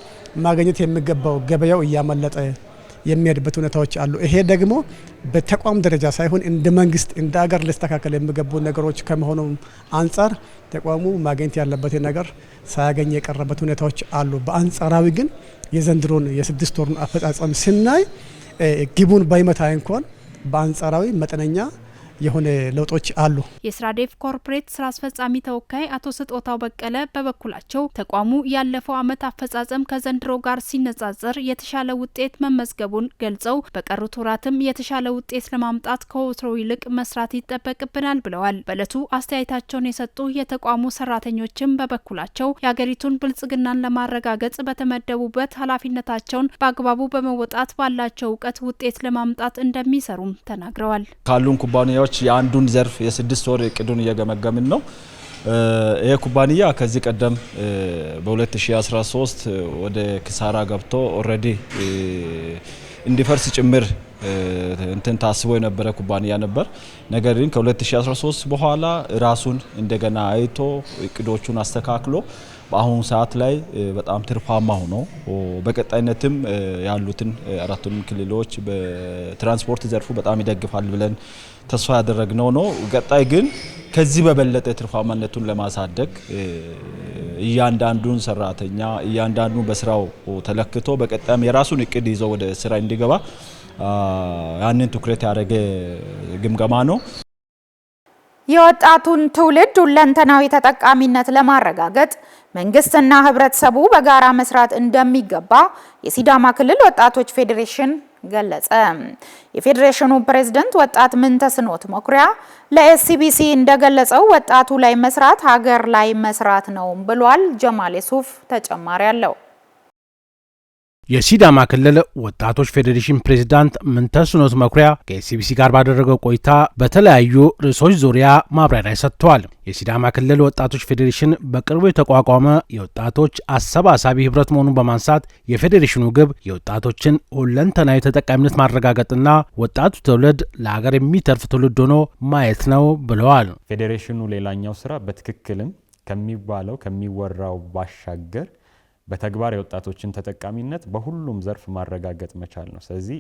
ማግኘት የሚገባው ገበያው እያመለጠ የሚሄድበት ሁኔታዎች አሉ። ይሄ ደግሞ በተቋም ደረጃ ሳይሆን እንደ መንግስት እንደ ሀገር ሊስተካከል የሚገቡ ነገሮች ከመሆኑ አንጻር ተቋሙ ማግኘት ያለበት ነገር ሳያገኝ የቀረበት ሁኔታዎች አሉ። በአንጻራዊ ግን የዘንድሮን የ6 ወሩን አፈጻጸም ስናይ ግቡን ባይመታ እንኳን በአንጻራዊ መጠነኛ የሆነ ለውጦች አሉ። የስራዴፍ ኮርፖሬት ስራ አስፈጻሚ ተወካይ አቶ ስጦታው በቀለ በበኩላቸው ተቋሙ ያለፈው አመት አፈጻጸም ከዘንድሮ ጋር ሲነጻጸር የተሻለ ውጤት መመዝገቡን ገልጸው በቀሩት ወራትም የተሻለ ውጤት ለማምጣት ከወትሮው ይልቅ መስራት ይጠበቅብናል ብለዋል። በእለቱ አስተያየታቸውን የሰጡ የተቋሙ ሰራተኞችም በበኩላቸው የሀገሪቱን ብልጽግናን ለማረጋገጥ በተመደቡበት ኃላፊነታቸውን በአግባቡ በመወጣት ባላቸው እውቀት ውጤት ለማምጣት እንደሚሰሩም ተናግረዋል። ካሉን ኩባንያዎች የአንዱን ዘርፍ የ6 ወር እቅዱን እየገመገምን ነው። ይሄ ኩባንያ ከዚህ ቀደም በ2013 ወደ ኪሳራ ገብቶ ኦሬዲ እንዲፈርስ ጭምር እንትን ታስቦ የነበረ ኩባንያ ነበር። ነገር ግን ከ2013 በኋላ ራሱን እንደገና አይቶ እቅዶቹን አስተካክሎ በአሁኑ ሰዓት ላይ በጣም ትርፋማ ሆኖ በቀጣይነትም ያሉትን አራቱንም ክልሎች በትራንስፖርት ዘርፉ በጣም ይደግፋል ብለን ተስፋ ያደረግነው ነው። ቀጣይ ግን ከዚህ በበለጠ ትርፋማነቱን ለማሳደግ እያንዳንዱን ሰራተኛ እያንዳንዱ በስራው ተለክቶ በቀጣይም የራሱን እቅድ ይዞ ወደ ስራ እንዲገባ ያንን ትኩረት ያደረገ ግምገማ ነው። የወጣቱን ትውልድ ሁለንተናዊ ተጠቃሚነት ለማረጋገጥ መንግስትና ህብረተሰቡ በጋራ መስራት እንደሚገባ የሲዳማ ክልል ወጣቶች ፌዴሬሽን ገለጸ። የፌዴሬሽኑ ፕሬዝዳንት ወጣት ምንተስኖት መኩሪያ ለኤስቢሲ እንደገለጸው ወጣቱ ላይ መስራት ሀገር ላይ መስራት ነው ብሏል። ጀማል ሱፍ ተጨማሪ አለው። የሲዳማ ክልል ወጣቶች ፌዴሬሽን ፕሬዝዳንት ምንተስኖት መኩሪያ ከኤስቢሲ ጋር ባደረገው ቆይታ በተለያዩ ርዕሶች ዙሪያ ማብራሪያ ሰጥተዋል። የሲዳማ ክልል ወጣቶች ፌዴሬሽን በቅርቡ የተቋቋመ የወጣቶች አሰባሳቢ ህብረት መሆኑን በማንሳት የፌዴሬሽኑ ግብ የወጣቶችን ሁለንተናዊ ተጠቃሚነት ማረጋገጥና ወጣቱ ትውልድ ለሀገር የሚተርፍ ትውልድ ሆኖ ማየት ነው ብለዋል። ፌዴሬሽኑ ሌላኛው ስራ በትክክልም ከሚባለው ከሚወራው ባሻገር በተግባር የወጣቶችን ተጠቃሚነት በሁሉም ዘርፍ ማረጋገጥ መቻል ነው። ስለዚህ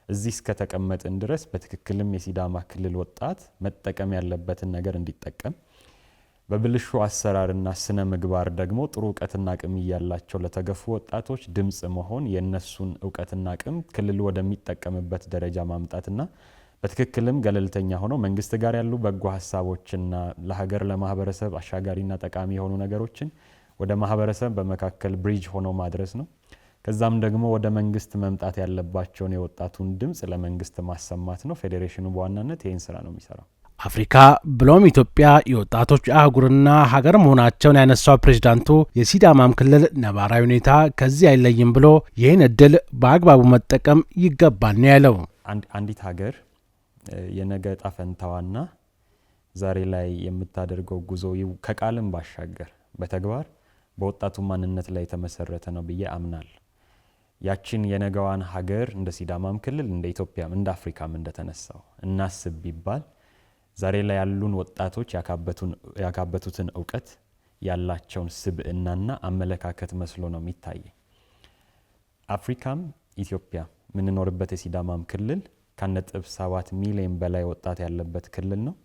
እዚህ እስከተቀመጥን ድረስ በትክክልም የሲዳማ ክልል ወጣት መጠቀም ያለበትን ነገር እንዲጠቀም በብልሹ አሰራርና ስነ ምግባር ደግሞ ጥሩ እውቀትና አቅም ያላቸው ለተገፉ ወጣቶች ድምጽ መሆን የነሱን እውቀትና አቅም ክልሉ ወደሚጠቀምበት ደረጃ ማምጣትና በትክክልም ገለልተኛ ሆኖ መንግስት ጋር ያሉ በጎ ሀሳቦችና ለሀገር ለማህበረሰብ አሻጋሪና ጠቃሚ የሆኑ ነገሮችን ወደ ማህበረሰብ በመካከል ብሪጅ ሆኖ ማድረስ ነው። ከዛም ደግሞ ወደ መንግስት መምጣት ያለባቸውን የወጣቱን ድምጽ ለመንግስት ማሰማት ነው። ፌዴሬሽኑ በዋናነት ይህን ስራ ነው የሚሰራው። አፍሪካ ብሎም ኢትዮጵያ የወጣቶች አህጉርና ሀገር መሆናቸውን ያነሳው ፕሬዝዳንቱ የሲዳማም ክልል ነባራዊ ሁኔታ ከዚህ አይለይም ብሎ ይህን እድል በአግባቡ መጠቀም ይገባል ነው ያለው። አንዲት ሀገር የነገ ዕጣ ፈንታዋና ዛሬ ላይ የምታደርገው ጉዞ ከቃልም ባሻገር በተግባር በወጣቱ ማንነት ላይ የተመሰረተ ነው ብዬ አምናል። ያችን የነገዋን ሀገር እንደ ሲዳማም ክልል እንደ ኢትዮጵያም እንደ አፍሪካም እንደተነሳው እናስብ ቢባል ዛሬ ላይ ያሉን ወጣቶች ያካበቱትን ዕውቀት ያላቸውን ስብዕናና አመለካከት መስሎ ነው የሚታይ። አፍሪካም ኢትዮጵያ ምንኖርበት የሲዳማም ክልል ከ1.7 ሚሊዮን በላይ ወጣት ያለበት ክልል ነው።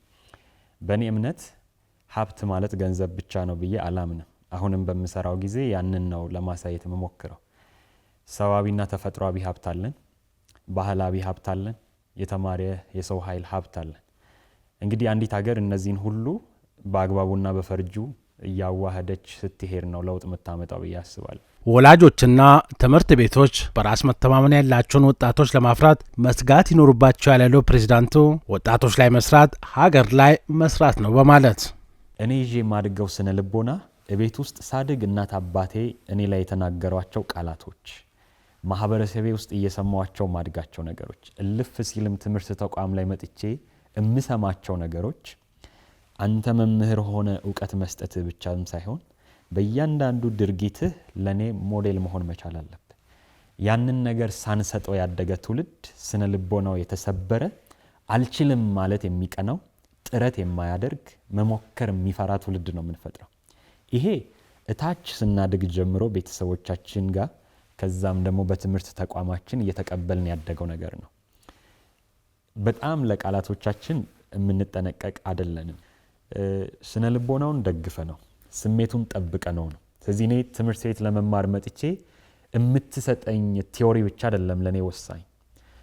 በእኔ እምነት ሀብት ማለት ገንዘብ ብቻ ነው ብዬ አላምንም። አሁንም በምሰራው ጊዜ ያንን ነው ለማሳየት መሞክረው። ሰዋዊና ተፈጥሯዊ ሀብት አለን፣ ባህላዊ ሀብት አለን፣ የተማረ የሰው ኃይል ሀብት አለን። እንግዲህ አንዲት ሀገር እነዚህን ሁሉ በአግባቡና በፈርጁ እያዋሃደች ስትሄድ ነው ለውጥ የምታመጣው ብዬ አስባለሁ። ወላጆችና ትምህርት ቤቶች በራስ መተማመን ያላቸውን ወጣቶች ለማፍራት መስጋት ይኖርባቸዋል ያለው ፕሬዝዳንቱ ወጣቶች ላይ መስራት ሀገር ላይ መስራት ነው በማለት እኔ ይዤ የማድገው ስነ ልቦና እቤት ውስጥ ሳድግ እናት አባቴ እኔ ላይ የተናገሯቸው ቃላቶች፣ ማህበረሰቤ ውስጥ እየሰማዋቸው ማድጋቸው ነገሮች፣ እልፍ ሲልም ትምህርት ተቋም ላይ መጥቼ እምሰማቸው ነገሮች አንተ መምህር ሆነ ዕውቀት መስጠት ብቻም ሳይሆን በእያንዳንዱ ድርጊትህ ለኔ ሞዴል መሆን መቻል አለበት። ያንን ነገር ሳንሰጠው ያደገ ትውልድ ስነ ልቦናው የተሰበረ አልችልም ማለት የሚቀናው ጥረት የማያደርግ መሞከር የሚፈራ ትውልድ ነው የምንፈጥረው። ይሄ እታች ስናድግ ጀምሮ ቤተሰቦቻችን ጋር ከዛም ደግሞ በትምህርት ተቋማችን እየተቀበልን ያደገው ነገር ነው። በጣም ለቃላቶቻችን የምንጠነቀቅ አይደለንም። ስነ ልቦናውን ደግፈ ነው ስሜቱን ጠብቀ ነው። ስለዚህ እኔ ትምህርት ቤት ለመማር መጥቼ የምትሰጠኝ ቲዮሪ ብቻ አይደለም ለኔ ወሳኝ።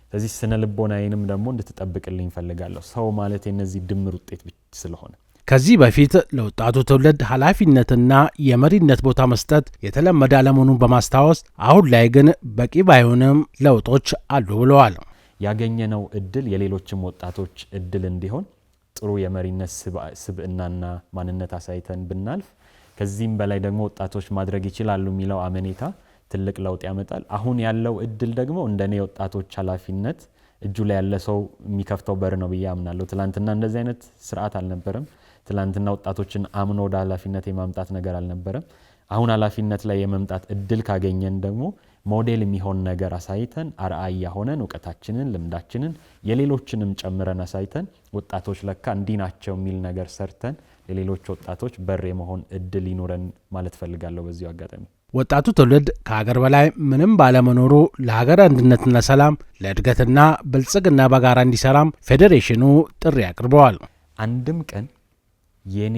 ስለዚህ ስነ ልቦናዬንም ደግሞ እንድትጠብቅልኝ ፈልጋለሁ። ሰው ማለት የነዚህ ድምር ውጤት ስለሆነ ከዚህ በፊት ለወጣቱ ትውልድ ኃላፊነትና የመሪነት ቦታ መስጠት የተለመደ አለመሆኑን በማስታወስ አሁን ላይ ግን በቂ ባይሆንም ለውጦች አሉ ብለዋል። ያገኘነው እድል የሌሎችም ወጣቶች እድል እንዲሆን ጥሩ የመሪነት ስብዕናና ማንነት አሳይተን ብናልፍ ከዚህም በላይ ደግሞ ወጣቶች ማድረግ ይችላሉ የሚለው አመኔታ ትልቅ ለውጥ ያመጣል። አሁን ያለው እድል ደግሞ እንደኔ ወጣቶች ኃላፊነት እጁ ላይ ያለ ሰው የሚከፍተው በር ነው ብዬ አምናለሁ። ትላንትና እንደዚህ አይነት ስርዓት አልነበረም። ትላንትና ወጣቶችን አምኖ ወደ ኃላፊነት የማምጣት ነገር አልነበረም። አሁን ኃላፊነት ላይ የመምጣት እድል ካገኘን ደግሞ ሞዴል የሚሆን ነገር አሳይተን አርአያ ሆነን ዕውቀታችንን ልምዳችንን የሌሎችንም ጨምረን አሳይተን ወጣቶች ለካ እንዲህ ናቸው የሚል ነገር ሰርተን ለሌሎች ወጣቶች በር የመሆን እድል ይኖረን ማለት ፈልጋለሁ። በዚሁ አጋጣሚ ወጣቱ ትውልድ ከሀገር በላይ ምንም ባለመኖሩ ለሀገር አንድነትና ሰላም ለእድገትና ብልጽግና በጋራ እንዲሰራም ፌዴሬሽኑ ጥሪ አቅርበዋል። አንድም ቀን የኔ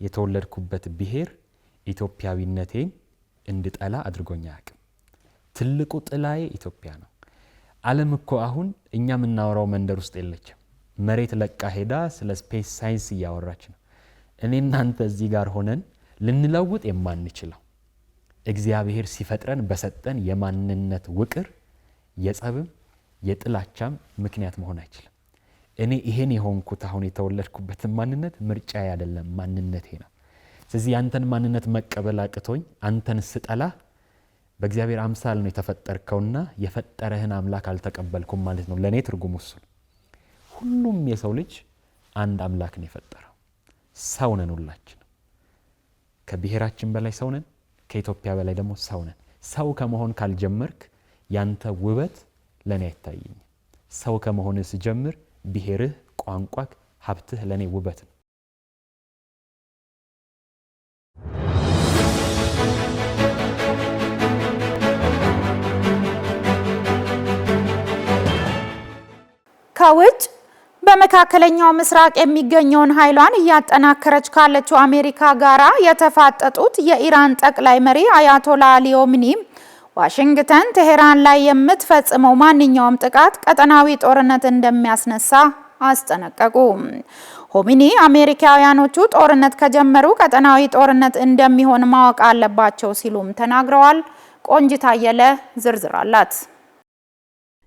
የተወለድኩበት ብሔር ኢትዮጵያዊነቴን እንድጠላ አድርጎኛ አያውቅም። ትልቁ ጥላዬ ኢትዮጵያ ነው። ዓለም እኮ አሁን እኛ የምናወራው መንደር ውስጥ የለችም። መሬት ለቃ ሄዳ ስለ ስፔስ ሳይንስ እያወራች ነው። እኔ እናንተ እዚህ ጋር ሆነን ልንለውጥ የማንችለው እግዚአብሔር ሲፈጥረን በሰጠን የማንነት ውቅር የጸብም የጥላቻም ምክንያት መሆን አይችልም። እኔ ይሄን የሆንኩት አሁን የተወለድኩበት ማንነት ምርጫዬ አይደለም፣ ማንነቴ ነው። ስለዚህ አንተን ማንነት መቀበል አቅቶኝ አንተን ስጠላ በእግዚአብሔር አምሳል ነው የተፈጠርከውና የፈጠረህን አምላክ አልተቀበልኩም ማለት ነው። ለኔ ትርጉሙ እሱ ነው። ሁሉም የሰው ልጅ አንድ አምላክ ነው የፈጠረው። ሰው ነን ሁላችን። ከብሔራችን በላይ ሰው ነን፣ ከኢትዮጵያ በላይ ደግሞ ሰው ነን። ሰው ከመሆን ካልጀመርክ ያንተ ውበት ለኔ አይታየኝም። ሰው ከመሆንህ ስጀምር ብሔርህ፣ ቋንቋህ፣ ሀብትህ ለኔ ውበት ነው። ከውጭ በመካከለኛው ምስራቅ የሚገኘውን ኃይሏን እያጠናከረች ካለችው አሜሪካ ጋራ የተፋጠጡት የኢራን ጠቅላይ መሪ አያቶላ አሊ ኻሜኒ ዋሽንግተን ቴሄራን ላይ የምትፈጽመው ማንኛውም ጥቃት ቀጠናዊ ጦርነት እንደሚያስነሳ አስጠነቀቁ። ኻሜኒ አሜሪካውያኖቹ ጦርነት ከጀመሩ ቀጠናዊ ጦርነት እንደሚሆን ማወቅ አለባቸው ሲሉም ተናግረዋል። ቆንጂት አየለ ዝርዝር አላት።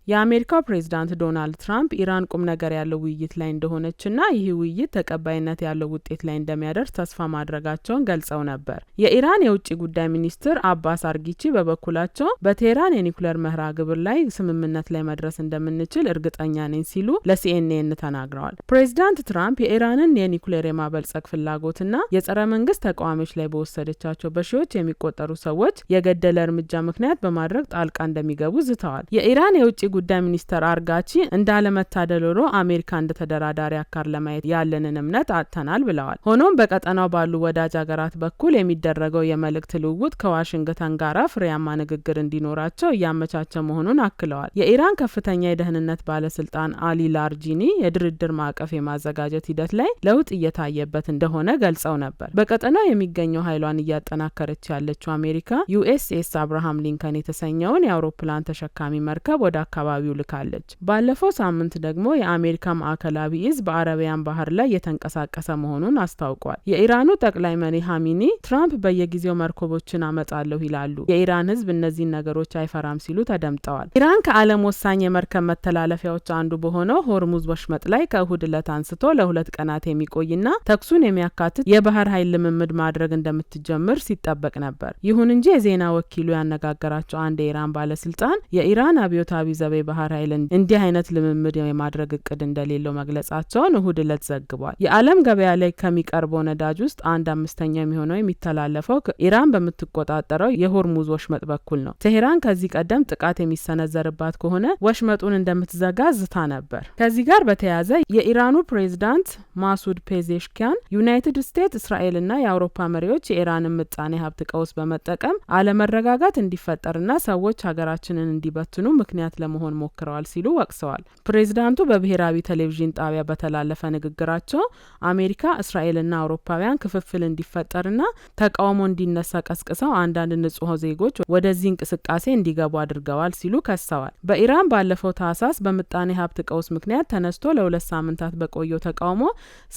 የአሜሪካው ፕሬዝዳንት ዶናልድ ትራምፕ ኢራን ቁም ነገር ያለው ውይይት ላይ እንደሆነችና ይህ ውይይት ተቀባይነት ያለው ውጤት ላይ እንደሚያደርስ ተስፋ ማድረጋቸውን ገልጸው ነበር። የኢራን የውጭ ጉዳይ ሚኒስትር አባስ አርጊቺ በበኩላቸው በቴህራን የኒኩሌር መርሃ ግብር ላይ ስምምነት ላይ መድረስ እንደምንችል እርግጠኛ ነኝ ሲሉ ለሲኤንኤን ተናግረዋል። ፕሬዝዳንት ትራምፕ የኢራንን የኒኩሌር የማበልጸግ ፍላጎትና የጸረ መንግስት ተቃዋሚዎች ላይ በወሰደቻቸው በሺዎች የሚቆጠሩ ሰዎች የገደለ እርምጃ ምክንያት በማድረግ ጣልቃ እንደሚገቡ ዝተዋል። የኢራን የውጭ ጉዳይ ሚኒስትር አርጋቺ እንዳለመታደል ሆኖ አሜሪካ እንደ ተደራዳሪ አካል ለማየት ያለንን እምነት አጥተናል ብለዋል። ሆኖም በቀጠናው ባሉ ወዳጅ ሀገራት በኩል የሚደረገው የመልእክት ልውውጥ ከዋሽንግተን ጋር ፍሬያማ ንግግር እንዲኖራቸው እያመቻቸ መሆኑን አክለዋል። የኢራን ከፍተኛ የደህንነት ባለስልጣን አሊ ላርጂኒ የድርድር ማዕቀፍ የማዘጋጀት ሂደት ላይ ለውጥ እየታየበት እንደሆነ ገልጸው ነበር። በቀጠናው የሚገኘው ኃይሏን እያጠናከረች ያለችው አሜሪካ ዩኤስኤስ አብርሃም ሊንከን የተሰኘውን የአውሮፕላን ተሸካሚ መርከብ ወደ አካባቢው ልካለች። ባለፈው ሳምንት ደግሞ የአሜሪካ ማዕከላዊ እዝ በአረቢያን ባህር ላይ የተንቀሳቀሰ መሆኑን አስታውቋል። የኢራኑ ጠቅላይ መሪ ሀሚኒ ትራምፕ በየጊዜው መርከቦችን አመጣለሁ ይላሉ፣ የኢራን ህዝብ እነዚህን ነገሮች አይፈራም ሲሉ ተደምጠዋል። ኢራን ከዓለም ወሳኝ የመርከብ መተላለፊያዎች አንዱ በሆነው ሆርሙዝ ወሽመጥ ላይ ከእሁድ ዕለት አንስቶ ለ2 ቀናት የሚቆይና ተኩሱን የሚያካትት የባህር ኃይል ልምምድ ማድረግ እንደምትጀምር ሲጠበቅ ነበር። ይሁን እንጂ የዜና ወኪሉ ያነጋገራቸው አንድ የኢራን ባለስልጣን የኢራን አብዮታዊ ዘብ ባህር ኃይል እንዲህ አይነት ልምምድ የማድረግ እቅድ እንደሌለው መግለጻቸውን እሁድ ዕለት ዘግቧል። የዓለም ገበያ ላይ ከሚቀርበው ነዳጅ ውስጥ 1/5 የሚሆነው የሚተላለፈው ኢራን በምትቆጣጠረው የሆርሙዝ ወሽመጥ በኩል ነው። ቴሄራን ከዚህ ቀደም ጥቃት የሚሰነዘርባት ከሆነ ወሽመጡን እንደምትዘጋ ዝታ ነበር። ከዚህ ጋር በተያያዘ የኢራኑ ፕሬዝዳንት ማሱድ ፔዜሽኪያን ዩናይትድ ስቴትስ፣ እስራኤልና የአውሮፓ መሪዎች የኢራንን ምጣኔ ሀብት ቀውስ በመጠቀም አለመረጋጋት እንዲፈጠርና ሰዎች ሀገራችንን እንዲበትኑ ምክንያት ለመሆን ሞክረዋል ሲሉ ወቅሰዋል። ፕሬዝዳንቱ በብሔራዊ ቴሌቪዥን ጣቢያ በተላለፈ ንግግራቸው አሜሪካ፣ እስራኤልና አውሮፓውያን ክፍፍል እንዲፈጠርና ተቃውሞ እንዲነሳ ቀስቅሰው አንዳንድ ንጹህ ዜጎች ወደዚህ እንቅስቃሴ እንዲገቡ አድርገዋል ሲሉ ከሰዋል። በኢራን ባለፈው ታህሳስ በምጣኔ ሀብት ቀውስ ምክንያት ተነስቶ ለ2 ሳምንታት በቆየው ተቃውሞ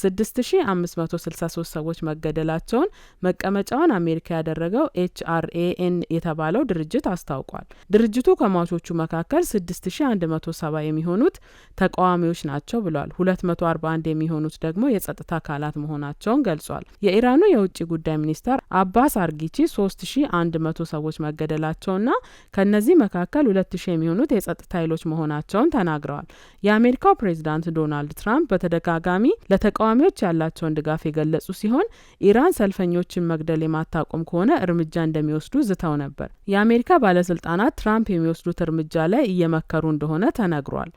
6563 ሰዎች መገደላቸውን መቀመጫውን አሜሪካ ያደረገው HRAN የተባለው ድርጅት አስታውቋል። ድርጅቱ ከሟቾቹ መካከል 6170 የሚሆኑት ተቃዋሚዎች ናቸው ብሏል። 241 የሚሆኑት ደግሞ የጸጥታ አካላት መሆናቸውን ገልጿል። የኢራኑ የውጭ ጉዳይ ሚኒስተር አባስ አርጊቺ 3100 ሰዎች መገደላቸውና ከነዚህ መካከል 2000 የሚሆኑት የጸጥታ ኃይሎች መሆናቸውን ተናግረዋል። የአሜሪካው ፕሬዝዳንት ዶናልድ ትራምፕ በተደጋጋሚ ለተቃዋሚዎች ያላቸውን ድጋፍ የገለጹ ሲሆን ኢራን ሰልፈኞችን መግደል የማታቆም ከሆነ እርምጃ እንደሚወስዱ ዝተው ነበር። የአሜሪካ ባለስልጣናት ትራምፕ የሚወስዱት እርምጃ ላይ እየመከሩ እንደሆነ ተነግሯል።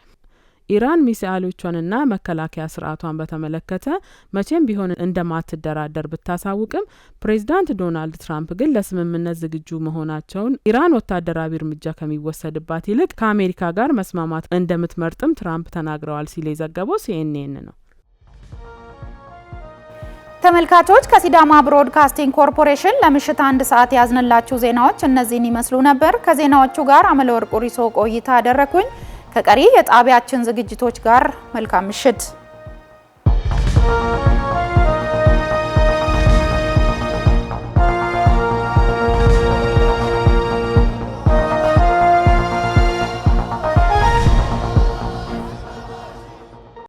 ኢራን ሚሳኤሎቿንና መከላከያ ስርዓቷን በተመለከተ መቼም ቢሆን እንደማትደራደር ብታሳውቅም ፕሬዝዳንት ዶናልድ ትራምፕ ግን ለስምምነት ዝግጁ መሆናቸውን ኢራን ወታደራዊ እርምጃ ከሚወሰድባት ይልቅ ከአሜሪካ ጋር መስማማት እንደምትመርጥም ትራምፕ ተናግረዋል ሲል የዘገበው ሲኤንኤን ነው። ተመልካቾች ከሲዳማ ብሮድካስቲንግ ኮርፖሬሽን ለምሽት 1 ሰዓት ያዝንላችሁ ዜናዎች እነዚህን ይመስሉ ነበር። ከዜናዎቹ ጋር አመለወርቅ ሪሶ ቆይታ አደረኩኝ። ከቀሪ የጣቢያችን ዝግጅቶች ጋር መልካም ምሽት።